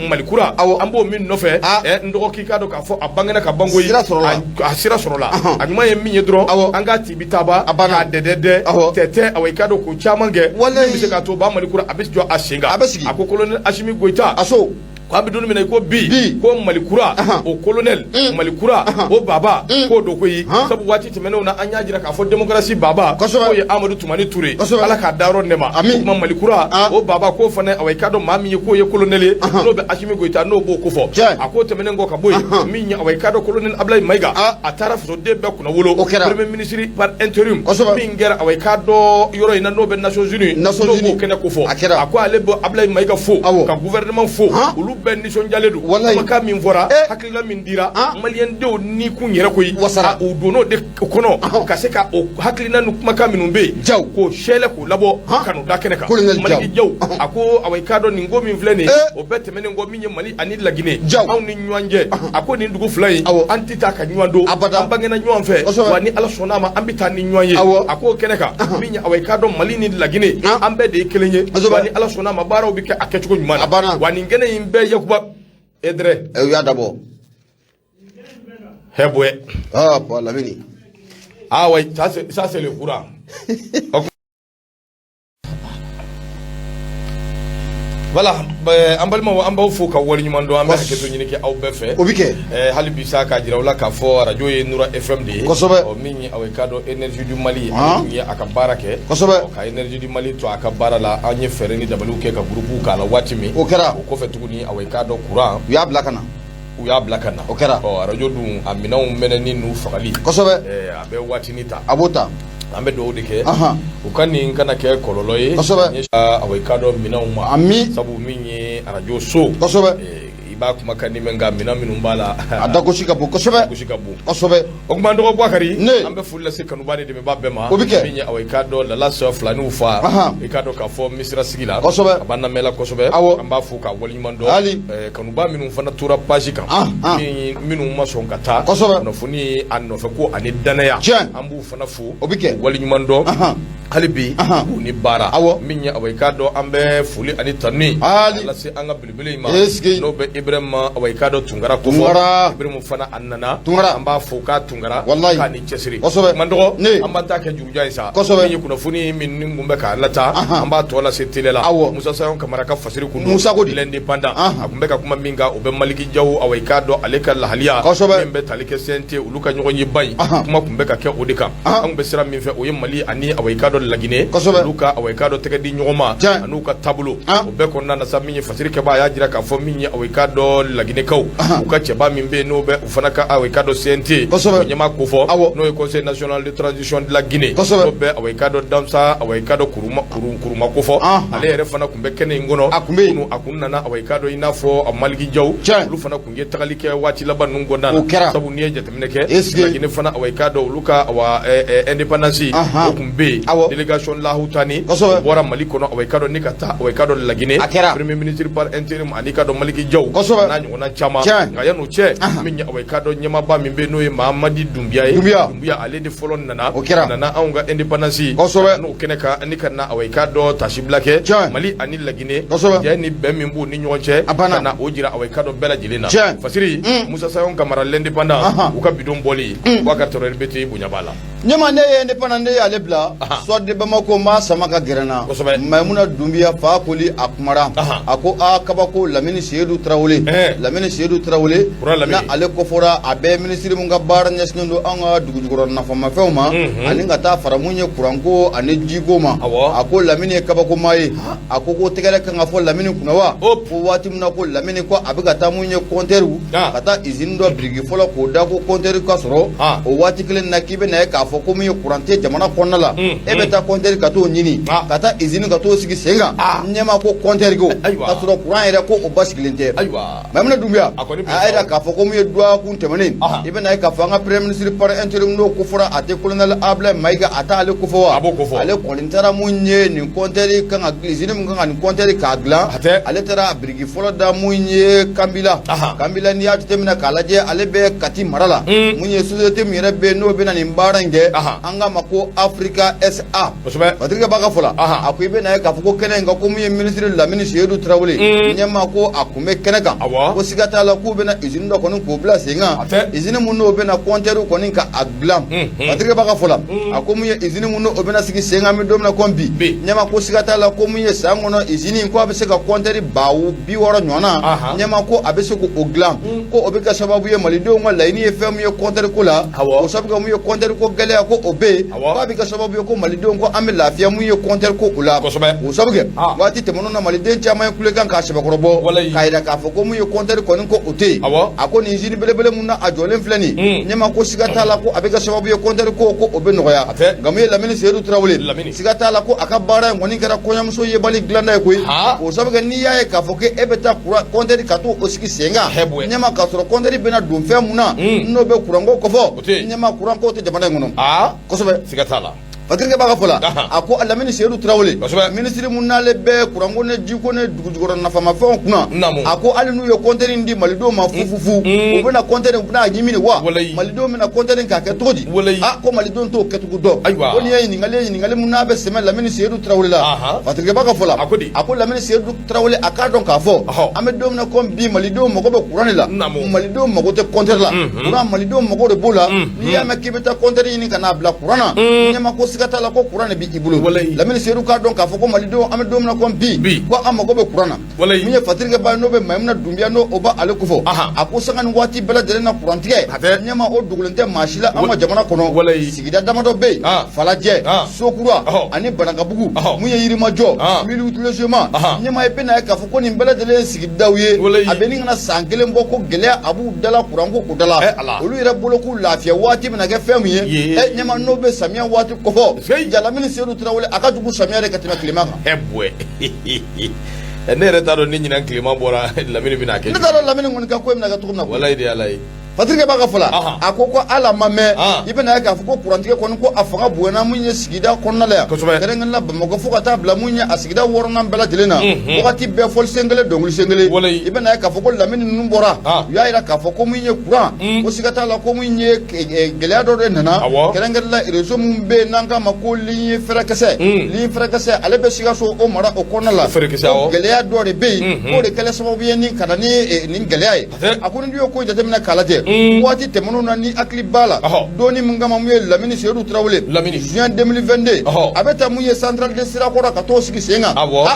Mali kura an b'o min nɔfɛ n dɔgɔ k'i ka dɔn k'a fɔ a bangena ka ban koyi a sira sɔrɔla a ɲuman ye min ye dɔrɔn an ka tibi taba k'a dɛdɛdɛ tɛtɛ awɔ i ka dɔn ko caman kɛ min bɛ se k'a to ba Mali kura a bɛ jɔ a sen kan a ko colonel Asimi Goïta ko an bɛ don min na ko bi ko Mali kura o colonel Mali kura o baba k'o do koyi sabu waati tɛmɛnenw na an y'a jira k'a fɔ démocratie baba k'o ye Amadou Toumani Touré Ala k'a dayɔrɔ nɛɛma o tuma Mali kura o baba k'o fana awɔ i ka dɔn maa min ye k'o ye colonel ye n'o bɛ Asimi Goïta n'o b'o ko fɔ a k'o tɛmɛnen kɔ ka bɔ yen min ye awɔ i ka dɔn colonel Ablaye Maïga a taara fasoden bɛɛ kunna wolo premier ministre par intérim min kɛra awɔ i ka dɔn yɔrɔ in na n'o bɛ Nations Unies n'o b'o kɛnɛ ko fɔ a ko ale bɛ Ablaye Maïga fo ka gouvernement fo olu bɛɛ nisɔndiyalen don kumakan min fɔra hakilina min dira maliyɛndenw ni kun yɛrɛ koyi u donn'o de kɔnɔ ka se ka o hakilina ni kumakan minnu bɛ yen k'o sɛlɛ k'o labɔ ka n'o da kɛnɛ kan Maliki Jaw a ko awɔ i ka dɔn nin ko min filɛ nin ye o bɛɛ tɛmɛnen kɔ min ye Mali ani Laginɛ anw ni ɲɔgɔn cɛ a ko nin dugu fila in an tɛ taa ka ɲɔgɔn don an bangena ɲɔgɔn fɛ wa ni Ala sɔnn'a ma an bɛ taa ni ɲɔgɔn ye a k'o kɛnɛ kan min ye awɔ i ka dɔn Mali ni Laginɛ an bɛɛ de ye kelen ye wa ni Ala sɔnn'a ma baaraw bɛ kɛ a kɛcogo ɲuman na wa nin kɛnɛ in bɛɛ Yakuba Edre u y'a dabɔ Heboué Paul Lamini oui ça c'est le courant voilà an balimaw an b'aw fo ka waleɲuman dɔn an bɛ hakɛto ɲini kɛ aw bɛɛ fɛ o bɛ kɛ hali bi sa k'a jira aw la k'a fɔ radio ye Nura FM de ye kosɛbɛ min ye awɔ i ka dɔn énergie du Mali min ye a ka baara kɛ kosɛbɛ ka énergie du Mali to a ka baara la an ye fɛɛrɛ ni dabaliw kɛ ka groupe k'a la waati min o kɛra o kɔfɛ tuguni awɔ i ka dɔn courant u y'a bila ka na o kɛra radio dun a minɛnw mɛnɛni n'u fagali kosɛbɛ a bɛ waatini ta a b'o ta an bɛ dugawu de kɛ u ka nin kana kɛ kɔlɔlɔ ye kosɛbɛ awɔ i ka dɔn minɛnw ma ami sabu min ye radio so kosɛbɛ i b'a kumakan ni mɛn nka minɛn minnu b'a la a dagosi ka bon kosɛbɛ kosɛbɛ o tuma dɔgɔ Bouakari an bɛ foli lase kanuba ni dɛmɛba bɛɛ ma o bɛ kɛ min ye awɔ i ka dɔn Lala Sɔ Filaniw fa i ka dɔn k'a fɔ misira sigi la kosɛbɛ a b'an lamɛn la kosɛbɛ an b'a fo k'a waleɲuman dɔn hali kanuba minnu fana tora page kan minnu ma sɔn ka taa kosɛbɛ kunnafoni a nɔfɛ ko ani danaya an b'u fana fo o bɛ kɛ waleɲuman dɔn hali bi u ni baara min ye awɔ i ka dɔn an bɛ foli ani tanu lase an ka belebele in ma n'o bɛ Ibrahima awɔ i ka dɔn Tunkara ko fɔ Ibrahima fana a nana an b'a fo k'a Tunkara k'a ni cɛsiri man dɔgɔ an b'an ta kɛ jurujan ye sa min ye kunnafoni min kun bɛ k'a lataa an b'a tɔ lase télé la Musa Sayon Kamara ka fasiri kun don l'indépendant a kun bɛ ka kuma min kan o bɛ Maliki Jaw awɔ i ka dɔn ale ka lahaliya min bɛ tali kɛ CNT olu ka ɲɔgɔn ye ba in kuma kun bɛ ka kɛ o de kan an kun bɛ sira min fɛ o ye Mali ani awɔ i ka dɔn Laginɛ olu ka awɔ i ka dɔn tɛgɛ di ɲɔgɔn ma an'u ka taabolo o bɛɛ kɔnɔna na sa min ye fasiri kɛbaa a y'a jira k'a fɔ min ye awɔ i ka dɔn Laginɛkaw u ka cɛba min bɛ yen n'o bɛ u fana ka awɔ i ka dɔn CNT o ɲɛmaa ko fɔ n'o ye Conseil national de transition de la Guinée n'o bɛ awɔ i ka dɔn Damsa awɔ i ka dɔn kuruma ko fɔ ale yɛrɛ fana kun bɛ kɛnɛ in kɔnɔ a kun nana awɔ i ka dɔn i n'a fɔ Maliki Jaw olu fana kun ye tagali kɛ waati laban ninnu kɔnɔna na sabu n'i ye jateminɛ kɛ Laginɛ fana awɔ i ka dɔn olu ka awɔ indépendance o kun bɛ yen délégation lahutani o bɔra Mali kɔnɔ awɔ i ka dɔn ni ka taa awɔ i ka dɔn Laginɛ premier ministre par intérim ani ka dɔn Maliki Jaw n'a ɲɔgɔnna caman nka yan'o cɛ min ye awɔ i ka dɔn ɲɛmaaba min bɛ yen n'o ye Mahamadi Dunbiya ye Dunbiya ale de fɔlɔ nana anw ka indépendance n'o kɛnɛ kan ani ka na awɔ i ka dɔn tasibila kɛ Mali ani Laginɛ jɛ ni bɛn min b'u ni ɲɔgɔn cɛ ka na o jira awɔ i ka dɔn bɛɛ lajɛlen na fasiri Musa Sayon Kamara l'indépendant u ka bidon bɔli Bouakari Traoré RBT bonya b'a la ɲɛma ne ye indépendant ne y'ale bila soit de Bamako ma sama ka gɛrɛnna Maimuna Dunbiya fa koli a kumara a ko kabako Lamini Seydou Traoré na ale kɔfɔra a bɛɛ ministre mun ka baara ɲɛsinnen don an ka dugujukɔrɔ nafamafɛnw ma ani ka taa fara mun ye kuranko ani jiko ma a ko Lamini ye kabako maa ye a ko tɛgɛrɛ kan ka fɔ Lamini kunna wa fo waati min na ko Lamini ko a bɛ ka taa mun ye compteur ka taa usine dɔ biriki fɔlɔ k'o da ko compteur ka sɔrɔ o waati kelen na k'i bɛ na ye k'a fɔ fɔ ko min ye courant tɛ jamana kɔnɔna la e bɛ taa compteur ka t'o ɲini ka taa usine ka t'o sigi sen kan ɲɛma ko compteur ko ka sɔrɔ courant yɛrɛ ko o basigilen tɛ Maïmouna Doumbouya a yɛrɛ k'a fɔ ko min ye dɔgɔkun tɛmɛnen i bɛna ye k'a fɔ an ka premier ministre par intérim n'o ko fɔra a tɛ colonel Ablaye Maïga a t'ale ko fɔ wa ale kɔni taara mun ye nin compteur kan ka usine min kan ka nin compteur k'a dilan ale taara biriki fɔlɔ da mun ye Kambila n'i y'a jateminɛ k'a lajɛ ale bɛ Kati mara la mun ye société min yɛrɛ bɛ yen n'o bɛna nin baara in kɛ an k'a ma ko Africa SA Patrick Baka fɔ la a ko i bɛna ye k'a fɔ ko kɛnɛ in kan ko mun ye ministre Lamini Seydou Traoré ɲɛma ko a kun bɛ kɛnɛ kan ko siga t'a la k'u bɛna usine dɔ kɔni k'o bila sen kan usine mun n'o bɛna compteur kɔni ka a dilan Patrick Baka fɔ la a ko mun ye usine mun n'o bɛna sigi sen kan an bɛ don min na ko bi ɲɛma ko siga t'a la ko mun ye san kɔnɔ usine in ko a bɛ se ka compteur 60 ɲɔgɔnna ɲɛma ko a bɛ se k'o dilan ko o bɛ kɛ sababu ye malidenw ka laɲini ye fɛn min ye compteur ko la o sababu kɛ mun ye compteur ko gɛlɛya ko o bɛ yen ko a bɛ kɛ sababu ye ko malidenw ko an bɛ lafiya mun ye compteur ko o la o sababu kɛ waati tɛmɛnw na maliden caman ye kulekan k'a sɛbɛkɔrɔbɔ k'a yira k'a fɔ ko mun ye compteur kɔni ko o tɛ yen a ko nin usine belebele mun na a jɔlen filɛ nin ɲɛma ko siga t'a la ko a bɛ kɛ sababu ye compteur ko o bɛ nɔgɔya nka mun ye Lamini Seydou Traoré siga t'a la ko a ka baara in kɔni kɛra kɔɲɔmuso yebali dilanna ye koyi o sababu kɛ n'i y'a ye k'a fɔ ko e bɛ taa compteur ka t'o sigi sen kan ɲɛma k'a sɔrɔ compteur bɛna don fɛn mun na n'o bɛ courant ko kɔfɔ ɲɛma courant ko tɛ jamana in kɔnɔ kosɛbɛ siga t'a la Patrick Baka fɔ la a ko Lamini Seydou Traoré ministre mun n'ale bɛ courant ko ne ji ko ne dugujukɔrɔ nafamafɛnw kunna a ko hali n'u ye compteur in di malidenw ma fufufu u bɛna compteur in u bɛna ɲimini wa malidenw bɛna compteur in k'a kɛ cogo di ko malidenw t'o kɛcogo dɔn ko nin ye ɲininkali mun n'a bɛ sɛmɛ Lamini Seydou Traoré la Patrick Baka fɔ la a ko Lamini Seydou Traoré a k'a dɔn k'a fɔ an bɛ don min na ko bi malidenw mago bɛ courant de la malidenw mago tɛ compteur la courant malidenw mago de b'o la n'i y'a mɛn k'i bɛ taa compteur ɲini ka n'a bila courant na ɲɛma ko siga t'a la ko courant de b'i bolo Lamini Seydou k'a dɔn k'a fɔ ko malidenw an bɛ don min na ko bi ko an mago bɛ courant na min ye Patrick Ba n'o bɛ Maïmouna Doumbouya n'o o b'a ale ko fɔ a ko sanga ni waati bɛɛ lajɛlen na courant tigɛ ɲɛma o dogolen tɛ maa si la an ka jamana kɔnɔ sigida damadɔ bɛ yen Falajɛ Sokura ani Banakabugu mun ye Yirimajɔ Miliwutulezema ɲɛma i bɛna ye k'a fɔ ko nin bɛɛ lajɛlen ye sigidaw ye a bɛ nin kana san kelen bɔ ko gɛlɛya a b'u dala courant ko o dala olu yɛrɛ bolo k'u lafiya waati bɛna kɛ fɛn min ye ɲɛma n'o bɛ samiya waati kɔfɔ Lamini Seydou Traoré a ka jugu samiya de ka tɛmɛ tilema kan ne yɛrɛ t'a dɔn ni ɲinan tilema bɔra Lamini bɛna kɛ ne t'a dɔn Lamini kɔni ka ko bɛna kɛ cogo min na walayi de Ala ye Patrick Baka fɔ la a ko ala ma mɛn i bɛna ye k'a fɔ ko kurantigɛ kɔni ko a fanga bonyana mun ye sigida kɔnɔna la yan kɛrɛnkɛrɛnnenya Bamakɔ fo ka taa bila mun ye a sigida 6nan bɛɛ lajɛlen na wagati bɛɛ fɔli sen kelen dɔnkili sen kelen i bɛna ye k'a fɔ ko Lamini ninnu bɔra u y'a yira k'a fɔ ko mun ye courant ko siga t'a la ko mun ye gɛlɛya dɔ de nana kɛrɛnkɛrɛnnenya réseau mun bɛ yen n'an k'a ma ko ligne fɛrɛkɛsɛ ale bɛ Sikaso o mara o kɔnɔna la gɛlɛya dɔ de bɛ yen k'o de kɛla sababu ye ni ka na ni nin gɛlɛya ye a ko ni du ye ko jateminɛ k'a lajɛ waati tɛmɛnw na ni hakili b'a la dɔɔni mun kama mun ye Lamini Seydou Traoré juin 2022 a bɛ taa mun ye central de Sirakɔrɔ ka t'o sigi sen kan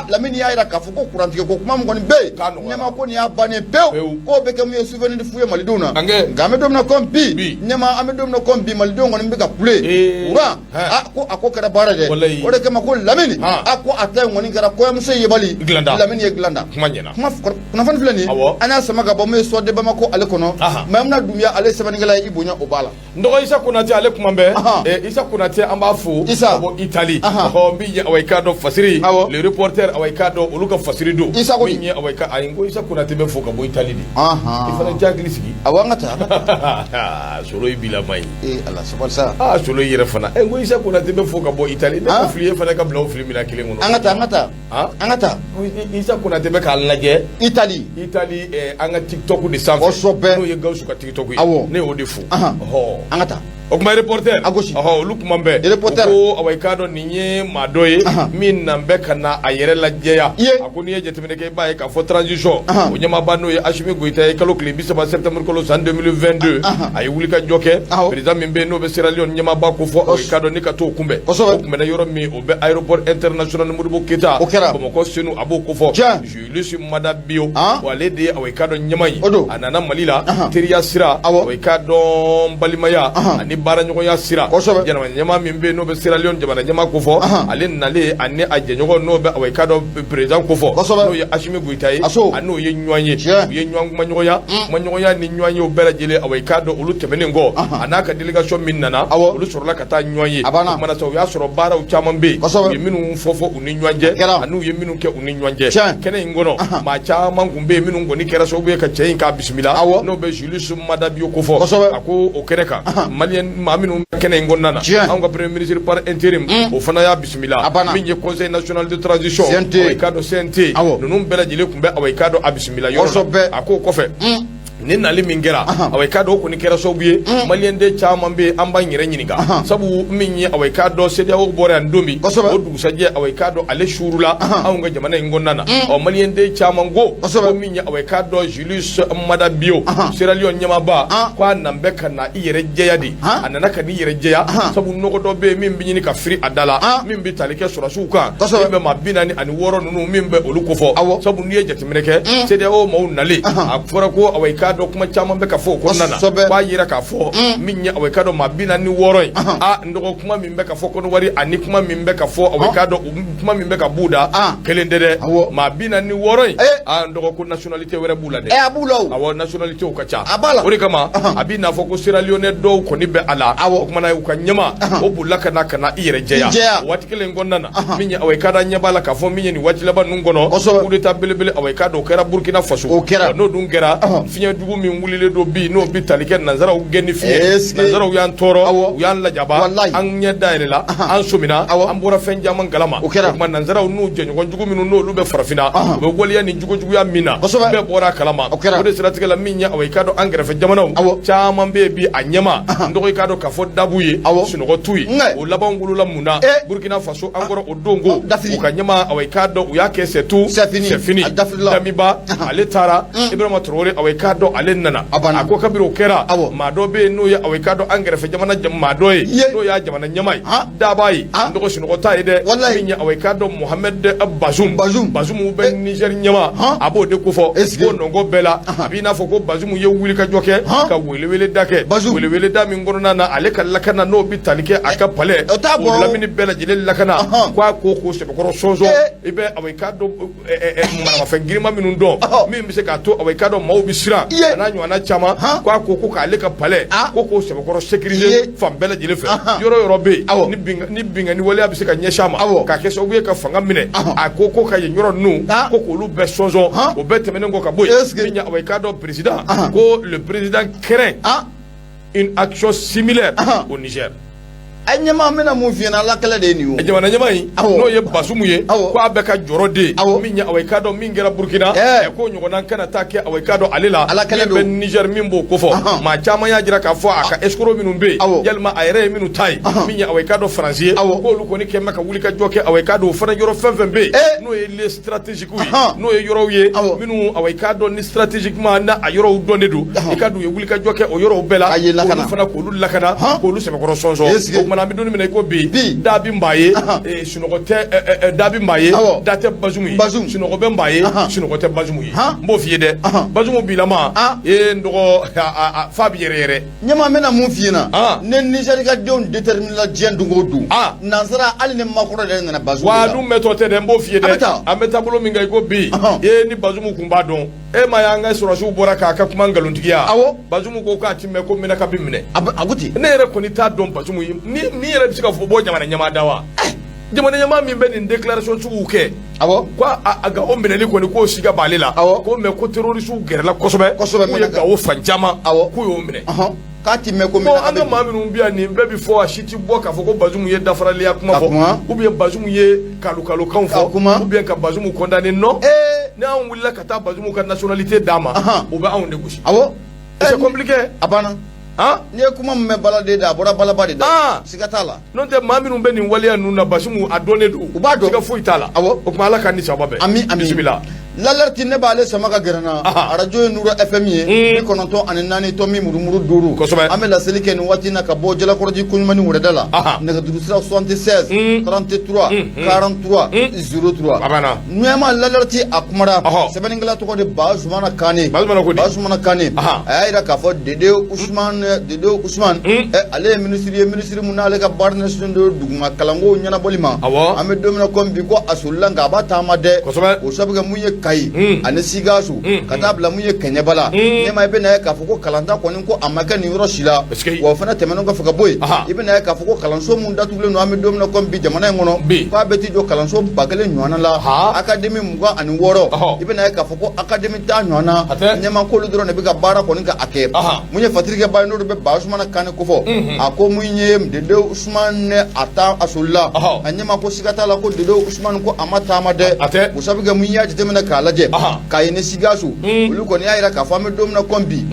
Lamini y'a yira k'a fɔ ko kurantigɛ ko kuma mun kɔni bɛ yen ɲɛma ko nin y'a bannen pewu k'o bɛ kɛ mun ye souvenir fu ye malidenw na nka an bɛ don min na ko bi ɲɛma an bɛ don min na ko bi malidenw kɔni bɛ ka kule courant ko a ko kɛra baara dɛ o de kama ko Lamini ko a ta in kɔni kɛra kɔɲɔmuso yebali Lamini ye dilan da kunnafoni filɛ nin an y'a sama ka bɔ mun ye sɔden Bamako ale kɔnɔ Maïmouna Doumbouya ale sɛbɛnnikɛla ye i bonya o b'a la ndɔgɔ Isa Konate ale kuma bɛɛ Isa Konate an b'a fo ka bɔ Italie n bɛ awa i k'a dɔn fasiri le reporter awa i k'a dɔn olu ka fasiri don min ye awa i ka ayi n ko Isa Konate bɛ fo ka bɔ Italie de i fana jɛ hakili sigi awɔ an ka taa solo i bila ma ye ala sabali sa solo i yɛrɛ fana n ko Isa Konate bɛ fo ka bɔ Italie ne ka fili ye fana ka bila o fili mina kelen kɔnɔ an ka taa Isa Konate bɛ k'a lajɛ Italie an ka TikTok de sanfɛ n'o ye Gawusu ka TikTok ye ne y'o de fo an ka taa o kuma reporter a gosi olu kuma bɛɛ ko awa i k'a dɔn nin ye maa dɔ ye min nan bɛ ka na a yɛrɛ lajɛya a ko n'i ye jateminɛ kɛ i b'a ye k'a fɔ transition o ɲɛmaaba n'o ye Asimi Goyita ye kalo tile 30 septembre kalo san 2022 a ye wuli ka jɔ kɛ président min bɛ yen n'o bɛ Sierra Leone ɲɛmaaba ko fɔ awa i k'a dɔn ni ka t'o kunbɛn o kunbɛnna yɔrɔ min o bɛ aéroport international Modibo Keita Bamakɔ Senu a b'o ko fɔ Julius Mada Bio wa ale de ye awa i k'a dɔn ɲɛma ye a nana Mali la teriya sira awa i k'a dɔn balimaya ani bara ɲɔgɔnya sira jamana ɲɛma min bɛ n'o bɛ Sierra Leone jamana ɲɛma ko fɔ ale nalen ani a jɛɲɔgɔn n'o bɛ away kadɔ président ko fɔ n'o ye Assimi Goïta ye a n'o ye ɲɔgɔn ye u ye ɲɔgɔn kuma ɲɔgɔnya ni ɲɔgɔn ye u bɛɛ lajɛlen away kadɔ olu tɛmɛnen kɔ a n'a ka délégation min nana olu sɔrɔla ka taa ɲɔgɔn ye o kumana sa u y'a sɔrɔ baaraw caman bɛ yen u ye minnu fɔ u ni ɲɔgɔn cɛ ani u ye minnu kɛ u ni ɲɔgɔn cɛ kɛnɛ in kɔnɔ maa caman kun bɛ yen minnu kɔni kɛra sababu ye ka cɛ in k'a bisimila n'o bɛ Julius Maada Bio ko fɔ a ko o kɛnɛ kan maliyɛn maa minnu bɛ kɛnɛ in kɔnɔna na anw ka premier ministre par intérim o fana y'a bisimila min ye conseil national de transition away kadɔ CNT ninnu bɛɛ lajɛlen tun bɛ away kadɔ a bisimila yɔrɔ la a k'o kɔfɛ ni nali min kɛra away kadɔ kɔni kɛra sababu ye maliyɛn den caman bɛ an b'an yɛrɛ ɲininka sabu min ye away kadɔ CEDEAO bɔra yan don min o dugusajɛ away kadɔ ale suurula anw ka jamana in kɔnɔna na maliyɛn den caman ko min ye away kadɔ Julius Maada Bio Sierra Leone ɲɛmaaba ko a nan bɛ ka na i yɛrɛ jɛya de a nana ka n'i yɛrɛ jɛya sabu nɔgɔ dɔ bɛ yen min bɛ ɲini ka firi a da la min bɛ tali kɛ sɔrɔsiw kan min bɛ maa 46 ninnu min bɛ olu ko fɔ sabu n'i ye jateminɛ kɛ CEDEAO maaw nalen a fɔra ko away kadɔ kuma caman bɛ ka fɔ o kɔnɔna na b'a yira k'a fɔ min ye away kadɔ maa 46 in n dɔgɔ kuma min bɛ ka fɔ kɔnɔwari ani kuma min bɛ ka fɔ away kadɔ kuma min bɛ ka b'u da kelen tɛ dɛ maa 46 in n dɔgɔ ko nationalité wɛrɛ b'u la dɛ a b'u la awɔ nationalité ka ca o de kama a b'i n'a fɔ ko Sierra Leone dɔw kɔni bɛ a la o kumana u ka ɲɛma o bolila ka na i yɛrɛ jɛya waati kelen kɔnɔna na min ye away kadɔ ɲɛ b'a la k'a fɔ min ye nin waati laban ninnu kɔnɔ coup d'état belebele away kadɔ o kɛra Burkina Faso n'o dun kɛra fiɲɛ jugu min wulilen don bi n'o bi tali kɛ nanzaraw gɛnni fiɲɛ nanzaraw y'an tɔɔrɔ u y'an lajaba an ɲɛ dayɛlɛ la an somina an bɔra fɛn caman galama o kuma nanzaraw n'u jɛɲɔgɔn jugu minnu n'olu bɛ farafinna u bɛ waleya ni jugujuguya min na bɛɛ bɔra a kalama o de siratigɛ la min ye away kadɔ an kɛrɛfɛ jamanaw caman bɛ yen bi a ɲɛma n dɔgɔ i k'a dɔn k'a fɔ dabu ye sunɔgɔ tu ye o laban wolola mun na Burkina Faso an kɔrɔ o don ko u ka ɲɛma away kadɔ u y'a kɛ c'est fini Damiba ale taara Ibrahima Traoré away kadɔ ale nana a ko kabiri o kɛra maa dɔ bɛ yen n'o ye away kadɔ an kɛrɛfɛ jamana maa dɔ ye n'o y'a jamana ɲɛma ye daba ye n dɔgɔ sunɔgɔ t'a ye dɛ min ye away kadɔ Mohamed Bazoum bɛ Niger ɲɛma a b'o de ko fɔ ko nɔngɔ bɛɛ la a b'i n'a fɔ ko Bazoum ye wulikajɔ kɛ ka weleweleda kɛ weleweleda min kɔnɔna na ale ka lakana n'o bɛ tali kɛ a ka palais o lamini bɛɛ lajɛlen lakana ko a ko sɛbɛkɔrɔ sɔnsɔn i bɛ away kadɔ maramafɛn girinma minnu dɔn min bɛ se k'a to away kadɔ maaw bɛ siran a n'a ɲɔgɔnna caman ko k'ale ka palais ko sɛbɛkɔrɔ sécuriser fan bɛɛ lajɛlen fɛ yɔrɔ yɔrɔ bɛ yen ni bingani waleya bɛ se ka ɲɛsin a ma k'a kɛ sababu ye ka fanga minɛ a ko ka yen yɔrɔ ninnu ko k'olu bɛɛ sɔnsɔn o bɛɛ tɛmɛnen kɔ ka bɔ yen min ye away kadɔ président ko le président craint une action similaire au Niger. a ɲɛma bɛna mun f'i ɲɛna ala kɛlɛ de ye nin ye jamana ɲɛma in n'o ye Bazoum ye ko a bɛ ka jɔrɔ de min ye away kadɔ min kɛra Burkina ko ɲɔgɔnna kana taa kɛ away kadɔ ale la min bɛ Niger min b'o ko fɔ maa caman y'a jira k'a fɔ a ka escroc minnu bɛ yen yalima a yɛrɛ ye minnu ta ye min ye away kadɔ Faransi ye k'olu kɔni kɛ mɛ ka wulikajɔ kɛ away kadɔ o fana yɔrɔ fɛn fɛn bɛ yen n'o ye les stratégiques ye n'o ye yɔrɔw ye minnu away kadɔ ni stratégiquement n'a a yɔrɔw dɔnnen don i ka d'u ye wulikajɔ kɛ o yɔrɔw bɛɛ la k'olu fana k'olu lakana k'olu sɛbɛkɔrɔ sɔnsɔn an bɛ don min na ko bi dabi mbaa ye sunɔgɔ tɛ dabi mbaa ye da tɛ Bazoum ye sunɔgɔ bɛ mbaa ye sunɔgɔ tɛ Bazoum ye n b'o f'i ye dɛ Bazoum bilama n dɔgɔ fa bi yɛrɛ yɛrɛ ɲɛma bɛna mun f'i ɲɛna ne Niger ka denw déterminer la diɲɛ don o don nansara hali ni makɔrɔ yɛrɛ nana Bazoum wa dun bɛ tɔ tɛ dɛ n b'o f'i ye dɛ an bɛ taabolo min kan i ko bi ni Bazoum kun b'a dɔn e ma y'an ka sɔrɔsiw bɔra k'a ka kuma nkalontigiya Bazoum ko k'a ti mɛn ko Menaka bi minɛ a ko ten ne yɛrɛ kɔni t'a dɔn Bazoum ye ni yɛrɛ bɛ se ka fɔ bɔ jamana ɲɛmaa da wa jamana ɲɛmaa min bɛ nin déclaration suguw kɛ ko a Gao minɛli kɔni k'o siga b'ale la ko mais ko terroriste gɛrɛla kosɛbɛ k'u ye Gao fan caman k'u y'o minɛ k'a ti mɛn ko an ka maa minnu bɛ yan nin bɛɛ bi fɔ a si ti bɔ k'a fɔ ko Bazoum ye dafaraliya kuma fɔ ou bien Bazoum ye kalokalokanw fɔ ou bien ka Bazoum condamner non ni an wulila ka taa Bazoum ka nationalité d'a ma o bɛ anw de gosi c'est compliqué a banna n'i ye kuma min mɛn baladen da a bɔra balaba de da siga t'a la n'o tɛ maa minnu bɛ nin waleya ninnu na Bazoum a dɔnnen don u b'a dɔn siga foyi t'a la o tuma Ala k'an ni sababa bɛn bisimila l'alerte ne b'ale sama ka gɛrɛna radio ye Nura FM ye 94 tomi murumuru 5 an bɛ laseli kɛ nin waati na ka bɔ Jalakɔrɔji Koɲumani Wɛrɛda la nɛgɛjuru sira 76 33 43 03 Nuyama l'alerte a kumara sɛbɛnnikɛla tɔgɔ de Bazumana Kane a y'a yira k'a fɔ Dede Usman ale ye ministre mun n'ale ka baara ɲɛsinnen don duguma kalanko ɲɛnabɔli ma an bɛ don min na komi bi ko a solila nka a b'a taama dɛ o sabu kɛ mun ye Kayi ani Sikaso ka taa bila mun ye Kɛɲɛba ne ma i bɛ na ye k'a fɔ ko kalanta kɔni ko a ma kɛ nin yɔrɔ si la wa o fana tɛmɛnen kɔfɛ ka bɔ yen i bɛ na ye k'a fɔ ko kalanso mun datugulen don an bɛ don min na komi bi jamana in kɔnɔ k'a bɛ t'i jɔ kalanso 1000 ɲɔgɔnna la académie 26 i bɛ na ye k'a fɔ ko académie 10 ɲɔgɔnna ɲɛma k'olu dɔrɔn de bɛ ka baara kɔni ka a kɛ mun ye fatirikɛba ye n'o de bɛ Bazumana Kane kofɔ a ko mun ye Dede Usman a solila a ɲɛma ko siga t'a la ko Dede Usman ko a ma taama dɛ o sabu kɛ mun y'a jateminɛ k'a lajɛ Kayi ni Sikaso olu kɔni y'a yira k'a fɔ an bɛ don min na komi bi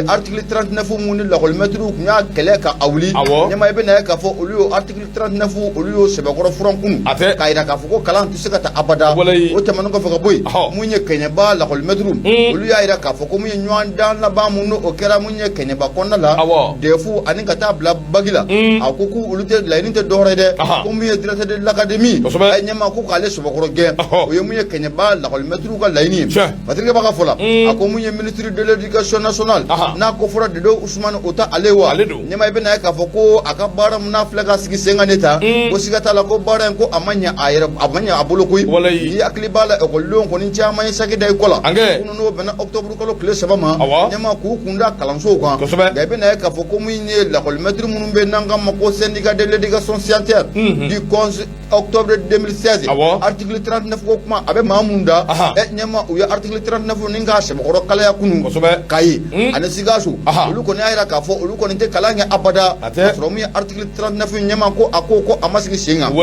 article 39 mun ni lakɔlimɛtiriw tun y'a kɛlɛ ka a wuli ɲɛma i bɛ na ye k'a fɔ olu y'o article 39 olu y'o sɛbɛkɔrɔ furan kunu k'a yira k'a fɔ ko kalan tɛ se ka taa abada o tɛmɛnen kɔfɛ ka bɔ yen mun ye Kɛɲɛba lakɔlimɛtiriw olu y'a yira k'a fɔ ko mun ye ɲɔgɔn dan laban mun o kɛra mun ye Kɛɲɛba kɔnɔna la DEF ani ka taa bila bagi la a ko olu tɛ laɲini tɛ dɔwɛrɛ dɛ ko mun ye directeur de l'académie a ɲɛma ko k'ale sɛbɛkɔrɔ gɛn o ye mun ye Kɛɲɛba lakɔlimɛtiriw ka laɲini ye Fatirikɛba ka fɔ la a ko mun ye ministre de l'éducation nationale n'a ko fɔra Dede Usman o ta ale wa ɲɛma i bɛ na ye k'a fɔ ko a ka baara mun n'a filɛ ka sigi sen kan ne ta ko siga t'a la ko baara in ko a ma ɲɛ a bolo koyi ni hakili b'a la ekɔlidenw kɔni caman ye saki da i kɔ la kunun n'o bɛnna octobre kalo tile 3 ma ɲɛma k'u kun da kalansow kan nka i bɛ na ye k'a fɔ ko mun ye lakɔlimɛtiri minnu bɛ n'an ka ma ko syndicat de l'éducation scientifique du 11 octobre 2016 article 39 ko kuma a bɛ maa mun da ɲɛma u ye article 39 ni k'a sɛbɛkɔrɔ kalaya kunun Kayi ani Sikaso olu kɔni y'a yira k'a fɔ olu kɔni tɛ kalan kɛ abada k'a sɔrɔ mun ye article 39 ɲɛma ko a ko a ma sigi sen kan o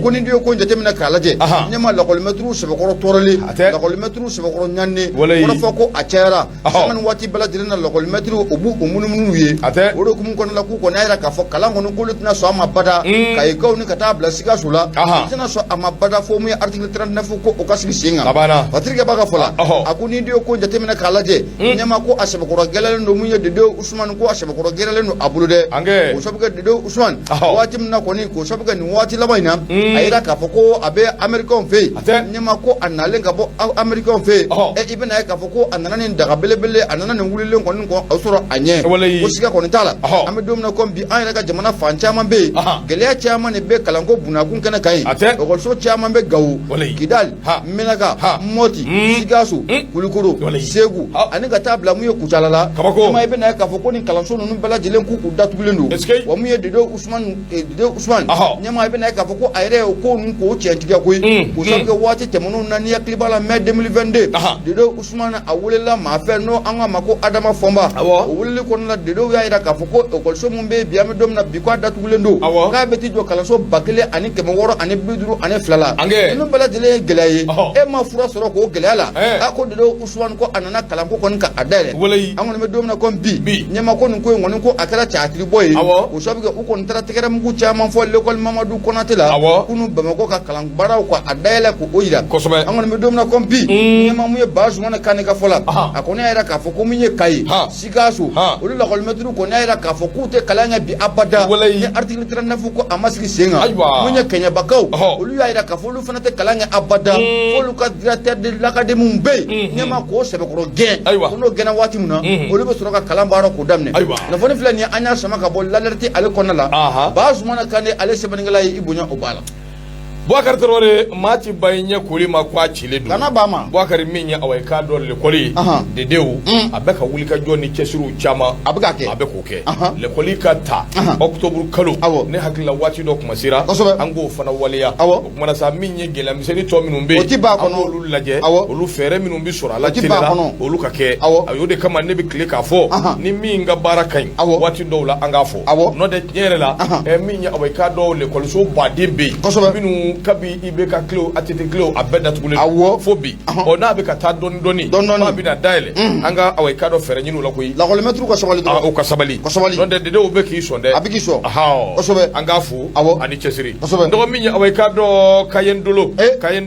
ko ni den ko jateminɛ k'a lajɛ ɲɛma lakɔlimɛtiriw sɛbɛkɔrɔ tɔɔrɔlen lakɔlimɛtiriw sɛbɛkɔrɔ ɲannen kɔrɔfɔ ko a cayara sanga ni waati bɛɛ lajɛlen na lakɔlimɛtiriw u b'u munumunu ye o de hukumu kɔnɔna la k'u kɔni y'a yira k'a fɔ kalan kɔni k'olu tɛna sɔn a ma bada Kayikaw ni ka taa bila Sikaso la u tɛna sɔn a ma bada fo mun ye article 39 ko o ka sigi sen kan Fatirikɛba ka fɔ la a ko ni den ko jateminɛ k'a lajɛ ɲɛma ko a sɛbɛkɔrɔ gɛlɛnlen don mun ye Dede Usman ko a sɛbɛkɔrɔ gɛlɛnlen don a bolo dɛ o sabu kɛ Dede Usman waati min na kɔni k'o sabu kɛ nin waati laban in na a yira k'a fɔ ko a bɛ Américains fɛ yen ɲɛma ko a nalen ka bɔ Américains fɛ yen i bɛ na ye k'a fɔ ko a nana nin daga belebele a nana nin wulilen kɔni kɔ a sɔrɔ a ɲɛ ko siga kɔni t'a la an bɛ don min na komi bi an yɛrɛ ka jamana fan caman bɛ yen gɛlɛya caman de bɛ kalanko bunakun kɛnɛ kan yen ekɔliso caman bɛ Gawo Kidali Menaka Mɔti Sikaso Kulikoro Segu ani ka taa bila mun ye Kucala la ɲɛma i bɛ na ye k'a fɔ ko nin kalanso ninnu bɛɛ lajɛlen k'u datugulen don wa mun ye Dede Usman ɲɛma i bɛ na ye k'a fɔ ko a yɛrɛ ye ko ninnu k'o tiɲɛtigiya koyi k'o sabu kɛ waati tɛmɛnenw na n'i hakili b'a la mai 2022 Dede Usman a welela maa fɛ n'o an ka ma ko Adama Fɔnba o weleli kɔnɔna la Dedew y'a yira k'a fɔ ko ekɔliso mun bɛ yen bi an bɛ don min na bi k'a datugulen don k'a bɛ t'i jɔ kalanso 1652 la ninnu bɛɛ lajɛlen ye gɛlɛya ye e ma fura sɔrɔ k'o gɛlɛya la a ko Dede Usman ko a nana kalanko kɔni ka a dayɛlɛ an kɔni bɛ don min na komi bi ɲɛma ko nin ko in kɔni ko a kɛra caatiri bɔ ye o sabu kɛ u kɔni taara tɛgɛrɛ mugu caman fɔ l'école Mamadou Konate la kunu Bamakɔ ka kalan baaraw ka a dayɛlɛ k'o yira an kɔni bɛ don min na komi bi ɲɛma mun ye Bazumana Kane ka fɔ la a kɔni y'a yira k'a fɔ ko mun ye Kayi Sikaso olu lakɔlimɛtiriw kɔni y'a yira k'a fɔ k'u tɛ kalan kɛ bi abada ni article 39 ko a ma sigi sen kan mun ye Kɛɲɛbakaw olu y'a yira k'a fɔ olu fana tɛ kalan kɛ abada f'olu ka directeur de l'académie bɛ yen ɲɛma k'o sɛbɛkɔrɔ gɛn ko n'o gɛnna waati min na olu bɛ sɔrɔ ka kalan baara k'o daminɛ nafolo filɛ nin ye an y'a sama ka bɔ l'alerte ale kɔnɔna la Bazumana Kane ale sɛbɛnnikɛla ye i bonya o b'a la Boubacar Traoré maati bayi ɲɛ koli ma ko a cilen don kana ba ma Boubacar min ye away ka dɔ l'école Dedew a bɛ ka wuli ka jɔ ni cɛsiriw caman a bɛ ka kɛ a bɛ k'o kɛ l'école ka ta octobre kalo ne hakili la waati dɔ kuma sera an k'o fana waleya o kumana sa min ye gɛlɛyamisɛnnin tɔ minnu bɛ yen an k'olu lajɛ olu fɛɛrɛ minnu bɛ sɔrɔ a la teliya la olu ka kɛ a y'o de kama ne bɛ tile k'a fɔ ni min ka baara ka ɲi waati dɔw la an k'a fɔ n'o tɛ tiɲɛ yɛrɛ la min ye away ka dɔ l'écoleso baden bɛ yen minnu minnu kabi i bɛ ka kilo a tɛ kilo a bɛɛ datugulen fo bi n'a bɛ ka taa dɔɔni dɔɔni n'a bɛna dayɛlɛ an ka awɔ i ka dɔ fɛɛrɛ ɲini o la koyi lakɔlimɛtiriw ka sabali dɔrɔn o ka sabali n'o tɛ dedew bɛ k'i sɔn dɛ a bɛ k'i sɔn kosɛbɛ an k'a fo ani cɛsiri dɔgɔ min ye awɔ i ka dɔ Kayen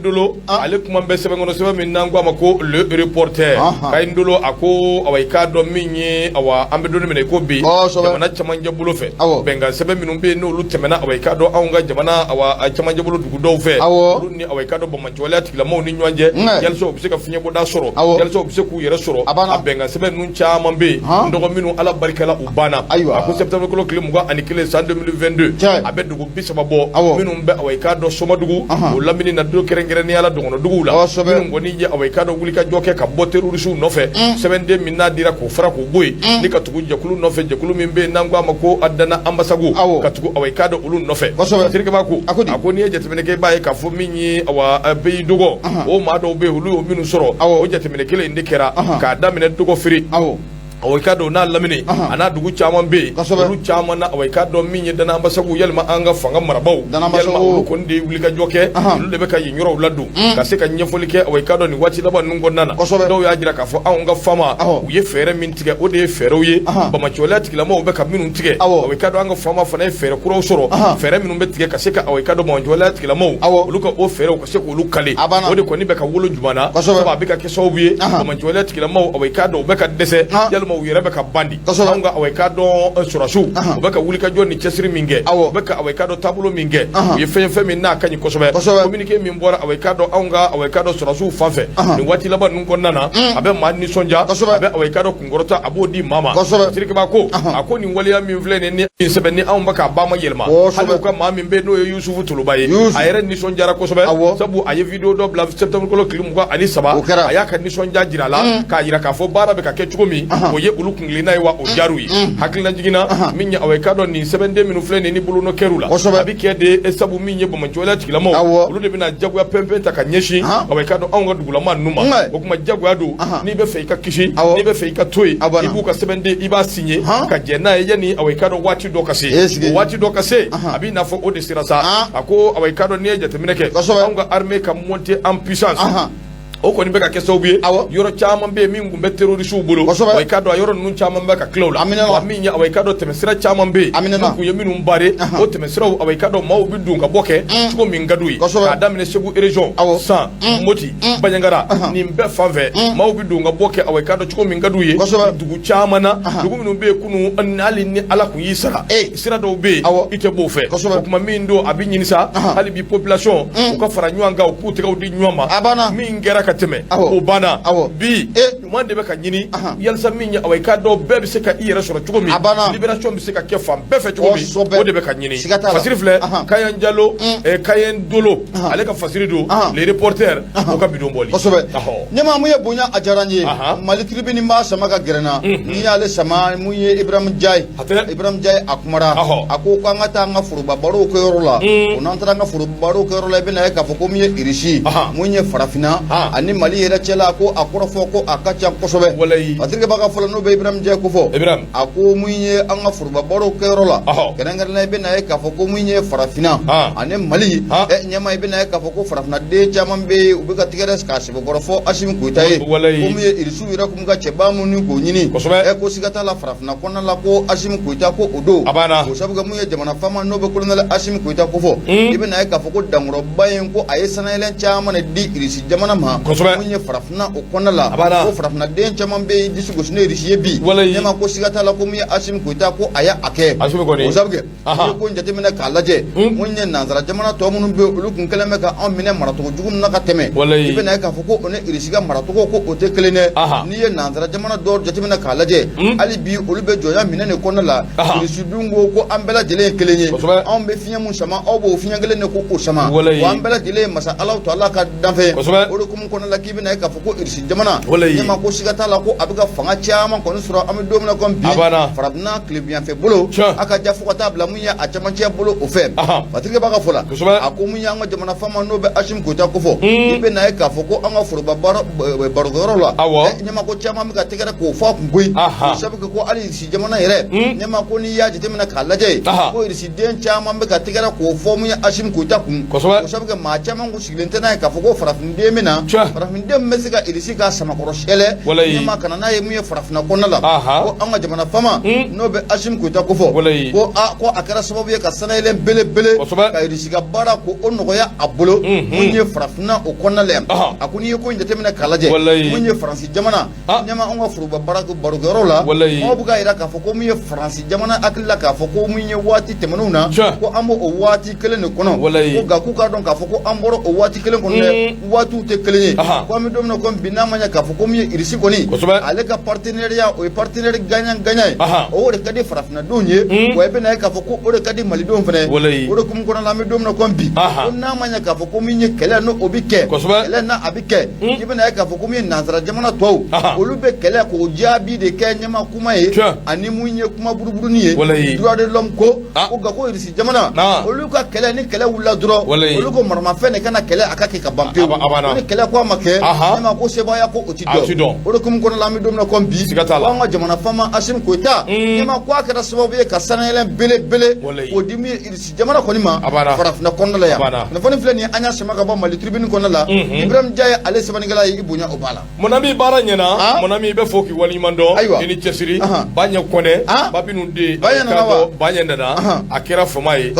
Dolo ale kuma bɛ sɛbɛn kɔnɔ sɛbɛn min n'an ko a ma ko le reporter Kayen Dolo a ko awɔ i ka dɔn min ye awɔ an bɛ don min na i ko bi jamana cɛmancɛ bolo fɛ bɛnkan sɛbɛn minnu bɛ yen n'olu tɛmɛna awɔ i ka dɔn anw ka jamana awɔ cɛmancɛ bolo dugu dɔw fɛ olu ni awɔ i ka dɔn bamacɛwaleya tigilamɔgɔw ni ɲɔgɔn cɛ yalisa u bɛ se ka fiɲɛbɔda sɔrɔ yalisa u bɛ se k'u yɛrɛ sɔrɔ a bɛnkan sɛbɛn ninnu caman bɛ yen n dɔgɔ minnu ala barikala u banna a ko septembre kalo tile 21 san 2022 a bɛ dugu 30 bɔ minnu bɛ awɔ i ka dɔn Somadugu o lamini na don kɛrɛnkɛrɛnnenya la dɔgɔnɔduguw la minnu kɔni ye awɔ i ka dɔn wulikajɔ kɛ ka bɔ terrorisiw nɔfɛ sɛbɛnden min n'a dira k'o fara k'o bɔ yen ni ka tugu jɛkulu nɔfɛ jɛkulu min bɛ yen n'an ko a ma ko Adana Ambasago ka tugu awɔ i ka dɔn olu nɔfɛ Sirikaba ko a ko n'i ye jateminɛ kɛ i b'a ye k'a fɔ min ye awɔ Beyi Dogo o maa dɔw bɛ yen olu y'o minnu sɔrɔ o jateminɛ kelen in de kɛra k'a daminɛ Dogo Firi awɔ i ka dɔn n'a lamini a n'a dugu caman bɛ yen olu caman na awɔ i ka dɔn min ye Dana Ambasago yalima an ka fanga marabaw yalima olu kɔni de ye wulikajɔ kɛ olu de bɛ ka yen yɔrɔw ladon ka se ka ɲɛfɔli kɛ awɔ i ka dɔn nin waati laban ninnu kɔnɔna na dɔw y'a jira k'a fɔ anw ka faama u ye fɛɛrɛ min tigɛ o de ye fɛɛrɛw ye bamacɛwaleya tigilamɔgɔw bɛ ka minnu tigɛ awɔ i ka dɔn an ka faama fana ye fɛɛrɛ kuraw sɔrɔ fɛɛrɛ minnu bɛ tigɛ ka se ka awɔ i ka dɔn bamacɛwaleya tigilamɔgɔw olu ka o fɛɛrɛw ka se k'olu kale o de kɔni bɛ ka wolo jumana sabu a bɛ ka kɛ sababu ye bamacɛwaleya tigilamɔgɔw awɔ i ka dɔn u bɛ ka dɛsɛ yalima u yɛrɛ bɛ ka ban anw ka awɔ i ka dɔn sɔrɔsiw u bɛ ka wulikajɔ ni cɛsiri min kɛ u bɛ ka awɔ i ka dɔn taabolo min kɛ u ye fɛn min n'a ka ɲi kosɛbɛ communiqué min bɔra awɔ i ka dɔn anw ka awɔ i ka dɔn sɔrɔsiw fan fɛ nin waati laban ninnu kɔnɔna na a bɛ maa nisɔndiya a bɛ awɔ i ka dɔn kunkɔrɔta a b'o di maa ma Sirikaba ko a ko nin waleya min filɛ nin ye sɛbɛn ni anw bɛ k'a ba ma yɛlɛma hali u ka maa min bɛ yen n'o ye Yusufu Toloba ye a yɛrɛ nisɔndiyara kosɛbɛ sabu a ye video dɔ bila septembre kalo tile 23 a y'a ka nisɔndiya jira a la k'a jira k'a fɔ baara bɛ ka kɛ cogo min o ye olu kunkilenna ye wa o diyar'u ye hakilina jiginna min ye awɔ i ka dɔn nin sɛbɛnden minnu filɛ nin ni bolonɔ kɛr'u la a bɛ kɛ de sabu min ye bamacɛwaleya tigilamɔgɔw olu de bɛna jagoya pɛnpɛn ta ka ɲɛsin awɔ i ka dɔn anw ka dugulama ninnu ma o kuma jagoya don n'i bɛ fɛ i ka kisi n'i bɛ fɛ i ka to yen i b'u ka sɛbɛnden i b'a signé ka jɛn n'a ye yanni awɔ i ka dɔn waati dɔ ka se o waati dɔ ka se a b'i n'a fɔ o de sera sa a ko awɔ i ka dɔn n'i ye jateminɛ kɛ anw ka armée ka monter en puissance o kɔni bɛ ka kɛ sababu ye yɔrɔ caman bɛ yen min tun bɛ terrorisiw bolo wa i ka dɔn a yɔrɔ ninnu caman bɛ ka tilaw la wa min ye awɔ i ka dɔn tɛmɛsira caman bɛ yen n'u kun ye minnu bare o tɛmɛsiraw awɔ i ka dɔn maaw bɛ don ka bɔ kɛ cogo min ka d'u ye k'a daminɛ Segu région San Moti Bandiagara nin bɛɛ fan fɛ maaw bɛ don ka bɔ kɛ awɔ i ka dɔn cogo min ka d'u ye dugu caman na dugu minnu bɛ yen kunun hali ni Ala kun y'i sara sira dɔw bɛ yen i tɛ b'o fɛ o kuma min don a bɛ ɲini sa hali bi population u ka fara ɲɔgɔn kan u k'u tɛgɛw di ɲɔgɔn ma min kɛra ka tɛmɛ o banna bi ɲuman de bɛ ka ɲini yalisa min ye awɔ i ka dɔn bɛɛ bɛ se ka i yɛrɛ sɔrɔ cogo min libération bɛ se ka kɛ fan bɛɛ fɛ cogo min o de bɛ ka ɲini fasiri filɛ Kayen Jalo Kayen Dolo ale ka fasiri don les reporters o ka bidon bɔli ɲɛmaa mun ye bonya a diyara n ye Mali tribune b'a sama ka gɛrɛ n na n'i y'ale sama mun ye Ibrahim Jaye a kumara a ko k'an ka taa an ka foroba barow kɛ yɔrɔ la o n'an taara an ka foroba barow kɛ yɔrɔ la i bɛna ye k'a fɔ ko mun ye irisi mun ye farafinna ani Mali yɛrɛ cɛla ko a kɔrɔ fɔ ko a ka ca kosɛbɛ a terikɛba ka fɔlɔ n'o bɛ Ibrahim Jaye ko fɔ a ko mun ye an ka foroba barow kɛ yɔrɔ la kɛrɛnkɛrɛnnenya i bɛna ye k'a fɔ ko mun ye farafinna ani Mali ɲɛmaa i bɛna ye k'a fɔ ko farafinna den caman bɛ yen u bɛ ka tigɛrɛ k'a sɛbɛkɔrɔ fɔ Asimi Goyita ye ko mun ye irisiw yɛrɛ kun ka cɛba mun ni k'o ɲini ko siga t'a la farafinna kɔnɔna la ko Asimi Goyita ko o don o sabu kɛ mun ye jamana faama n'o bɛ colonel Asimi Goyita ko fɔ i bɛna ye k'a fɔ ko dankɔrɔba in ko a ye sanayɛlɛn caman de di irisi jamana ma mun ye farafinna o kɔnɔna la ko farafinna den caman bɛ yen disi gosi ne irisi ye bi ne ma ko siga t'a la ko mun ye Asimi Goyita ko a y'a kɛ o sabu kɛ i ko jateminɛ k'a lajɛ mun ye nanzara jamana tɔ minnu bɛ olu kun kɛlen bɛ ka anw minɛ maracogo jugu min na ka tɛmɛ i bɛna ye k'a fɔ ko o ni irisi ka maracogo ko o tɛ kelen dɛ n'i ye nanzara jamana dɔw jateminɛ k'a lajɛ hali bi olu bɛ jɔnya minɛ de kɔnɔna la irisi dun ko an bɛɛ lajɛlen ye kelen ye anw bɛ fiɲɛ mun sama aw b'o fiɲɛ kelen de ko o sama wa an bɛɛ lajɛlen ye masa Alahu to Ala ka danfɛn o de kun kɔnɔna la k'i bɛna ye k'a fɔ ko irisi jamana ne ma ko sigata la ko abiga fanga caman kɔni sɔrɔ an bɛ don min na comme bi farafina tilebiyanfɛ bolo a ka ja fo ka taa bila mun ye a camancɛ bolo o fɛ Patrick b'a ka fɔ la a ko mun ye an ka jamana faama n'o bɛ Assimi Goyita ko fɔ i bɛ na ye k'a fɔ ko an ka foroba barokɛyɔrɔ la ɲɛma ko caman bɛ ka tɛgɛrɛ k'o fɔ a kun koyi sabu kɛ ko hali Irisi jamana yɛrɛ ɲɛma ko n'i y'a jateminɛ k'a lajɛ ko Irisi den caman bɛ ka tɛgɛrɛ k'o fɔ mun ye Assimi Goyita kun sabu kɛ maa caman kun sigilen tɛ n'a ye k'a fɔ ko farafinen bɛ na farafinen bɛ se ka Irisi ka samakɔrɔ sɛlɛ ɲɛma kana n'a ye mun ye farafina kɔnɔna la ko an ka jamana faama n'o bɛ Assimi Goyita ko fɔ ko a kɛra sababu ye ka sanayɛlɛn belebele ka Irisi ka baara ko o nɔgɔya a bolo mun ye farafina o kɔnɔna la yan a ko n'i ye ko in jateminɛ k'a lajɛ mun ye Faransi jamana ɲɛma an ka foroba barokɛyɔrɔ la mɔgɔw bɛ k'a jira k'a fɔ ko mun ye Faransi jamana hakili la k'a fɔ ko mun ye waati tɛmɛnenw na ko an b'o waati kelen de kɔnɔ ko nka k'u k'a dɔn k'a fɔ ko an bɔra o waati kelen kɔnɔ dɛ waatiw tɛ kelen ye ko an bɛ don min na ko bi n'a ma ɲɛ k'a fɔ ko mun ye Irisi kɔni ale ka partenariat o ye partenaire gagnant o de ka di farafinadenw ye wa i bɛ na ye k'a fɔ ko o de ka di malidenw fana o de kun kɔnɔ la an bɛ don min na ko bi ko n'a ma ɲɛ k'a fɔ ko min ye kɛlɛ n'o bɛ kɛ kɛlɛ n'a a bɛ kɛ i bɛ na ye k'a fɔ ko min ye nansara jamana tɔw olu bɛ kɛlɛ k'o jaabi de kɛ ɲɛma kuma ye ani mun ye kuma buruburuni ye droit de l'homme ko nka ko Irisi jamana olu ka kɛlɛ ni kɛlɛ wulila dɔrɔn olu ko maramafɛn de kana kɛlɛ a ka kɛ ka ban pewu ni kɛlɛ ko a ma kɛ ɲɛma ko sebaaya ko o ti dɔn o de kun kɔnɔ la an bɛ don min na ko bi an ka jamana faama Assimi Goyita ɲɛma ko a kɛra sababu ye ka sanayɛlɛn belebele o di min ye Irisi jamana kɔni ma farafina kɔnɔna la yan kunnafoni filɛ nin ye an y'a sama ka bɔ Mali tribune kɔnɔna la Ibrahim Jaye ale sɛbɛnnikɛla ye i bonya o b'a la mon ami baara ɲɛna mon ami i bɛ fɔ k'i waleɲuman dɔn i ni cɛsiri Baɲɛ Kɔnɛ Babinu den Baɲɛ nana a kɛra fama ye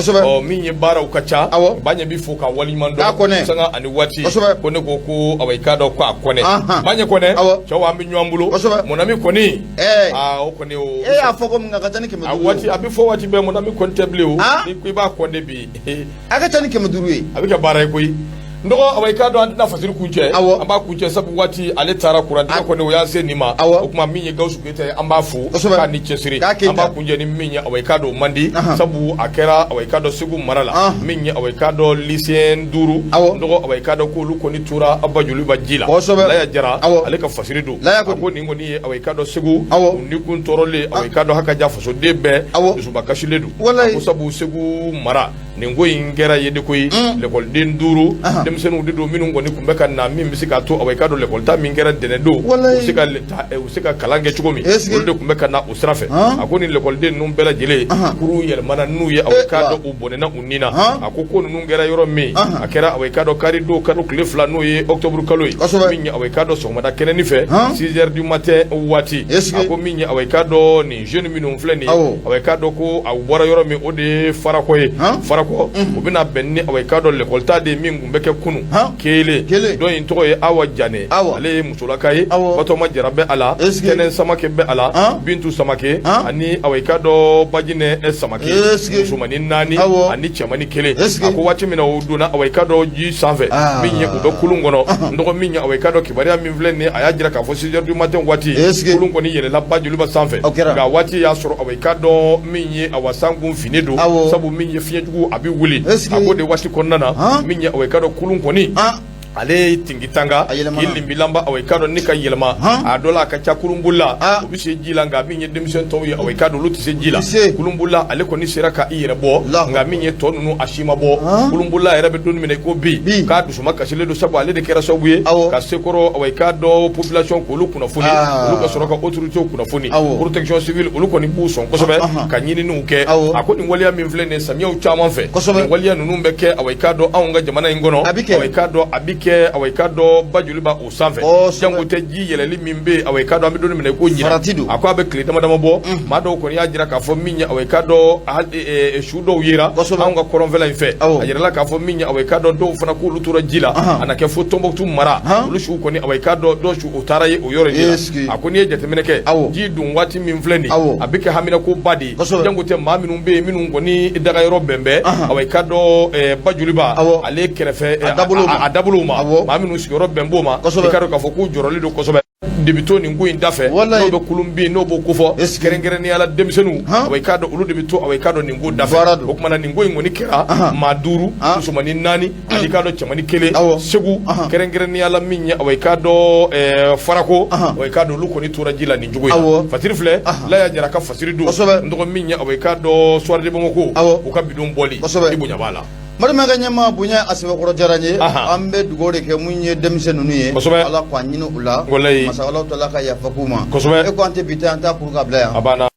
min ye baaraw ka ca Baɲɛ b'i fɔ ka waleɲuman dɔn sanga ani waati ko ne ko awɔ i k'a dɔn ko a Kɔnɛ Baɲɛ Kɔnɛ cɛw an bɛ ɲɔgɔn bolo mon ami kɔni o kɔni o e y'a fɔ ko min ka ca ni 500 a waati a bɛ fɔ waati bɛɛ mon ami kɔni tɛ bilen o ni ko i b'a Kɔnɛ bi a ka ca ni 500 ye a bɛ kɛ baara ye koyi n dɔgɔ awɔ i k'a dɔn an tɛna fasiri kuncɛ an b'a kuncɛ sabu waati ale taara kurantigɛ kɔni o y'an se nin ma o tuma min ye Gawusu Keyita ye an b'a fo k'a ni cɛsiri an b'a kuncɛ ni min ye awɔ i k'a dɔn o man di sabu a kɛra awɔ i k'a dɔn Segu mara la min ye awɔ i k'a dɔn lycéen 5 n dɔgɔ awɔ i k'a dɔn k'olu kɔni tora Aba Joliba ji la Laya Jara ale ka fasiri don a ko nin kɔni ye awɔ i k'a dɔn Segu ni kun tɔɔrɔlen awɔ i k'a dɔn hakaja fasoden bɛɛ dusuba kasilen don ko sabu Segu mara nin ko in kɛra ye de koyi l'école-den 5 denmisɛnninw de don minnu kɔni tun bɛ ka na min bɛ se k'a to awɔ i k'a dɔn l'école ta min kɛra dɛnɛn don u se ka kalan kɛ cogo min olu de tun bɛ ka na o sira fɛ a ko ni l'école-den ninnu bɛɛ lajɛlen kurun yɛlɛmana n'u ye awɔ i k'a dɔn u bɔnɛna u ni na a ko ninnu kɛra yɔrɔ min a kɛra awɔ i k'a dɔn kari don kalo tile 2 n'o ye octobre kalo ye min ye awɔ i k'a dɔn sɔgɔmada kɛnɛnin fɛ 6 heures du matin waati a ko min ye awɔ i k'a dɔn nin jeune minnu filɛ nin ye awɔ i k'a dɔn ko a bɔra yɔrɔ min o de ye Farakɔ ye Farakɔ u bɛna bɛn ni awɔ i k'a dɔn l'école ta de min tun bɛ kɛ kunu kelen dɔ in tɔgɔ ye Awa Jane ale ye musolaka ye Batɔma Jara bɛ a la Tɛnɛ Samake bɛ a la Bintu Samake ani awɔ i k'a dɔn Bajinɛ Samake musomanin 4 ani cɛmanin 1 a ko waati min na o donna awɔ i k'a dɔn ji sanfɛ min ye u bɛ kulun kɔnɔ n dɔgɔ min ye awɔ i k'a dɔn kibaruya min filɛ nin ye a y'a jira k'a fɔ 6 heures du matin waati kulun kɔni yɛlɛla Ba Joliba sanfɛ nka waati y'a sɔrɔ awɔ i k'a dɔn min ye awɔ sankun fini don sabu min ye fiɲɛjugu a bɛ wuli a ko de waati kɔnɔna na min ye awɔ i k'a dɔn kulun kɔni ale tingitanga k'i limbilanba awɔ i k'a dɔn ni ka yɛlɛma a dɔ la a ka ca kurunbula o bɛ se ji la nka min ye denmisɛn tɔw ye awɔ i k'a dɔn olu tɛ se ji la kurunbula ale kɔni sera ka i yɛrɛ bɔ nka min ye tɔ ninnu a si ma bɔ kurunbula yɛrɛ bɛ don min na i ko bi k'a dusuma kasilen don sabu ale de kɛra sababu ye ka sekɔrɔ awɔ i k'a dɔn population k'olu kunnafoni olu ka sɔrɔ ka autorités kunnafoni protection civile olu kɔni b'u sɔn kosɛbɛ ka ɲininiw kɛ a ko nin waleya min filɛ nin ye samiyaw caman fɛ nin waleya ninnu bɛ kɛ awɔ i k'a dɔn anw ka jamana in kɔnɔ awɔ i k'a dɔn a bɛ kɛ awɔ i k'a dɔn Ba Joliba o sanfɛ jango tɛ ji yɛlɛli min bɛ awɔ i k'a dɔn an bɛ don min na i ko ɲina a ko a bɛ tile dama dama bɔ maa dɔw kɔni y'a jira k'a fɔ min ye awɔ i k'a dɔn su dɔw yera anw ka kɔrɔnfɛla in fɛ a yɛrɛla k'a fɔ min ye awɔ i k'a dɔn dɔw fana k'olu tora ji la a na kɛ fo Tɔnbɔkutu mara olu su kɔni awɔ i k'a dɔn dɔw su o taara ye o yɔrɔ in la a ko n'i ye jateminɛ kɛ ji dun waati min filɛ nin a bɛ kɛ haminakoba de ye jango tɛ maa minnu bɛ yen minnu kɔni daga yɔrɔ bɛnbɛn awɔ i k'a dɔn Ba Joliba ale kɛrɛfɛ a dabolow ma maa minnu sigiyɔrɔ bɛn b'o ma i k'a dɔn k'a fɔ k'u jɔrɔlen don kosɛbɛ debito nin ko in dafe no be kulumbi no bo kufo kerengere ni ala demsenu awai kado ulu debito awai kado nin ko dafe o kuma nin ko ngoni kira maduru usumani nani ali kado chamani kele segu kerengere ni ala minya awai kado farako awai kado luko ni tura jila nin jugo ya fatiri fle la ya jara ka fasiri du ndo minya awai kado soirde bomoko o ka bidon boli ibunya bala madama ganyama bunya asebe koro jaranye ambe dugore ke munye demsenu ni ala kwa nyino ula masala to la ka ya fakuma e ko ante bitanta pour kabla ya abana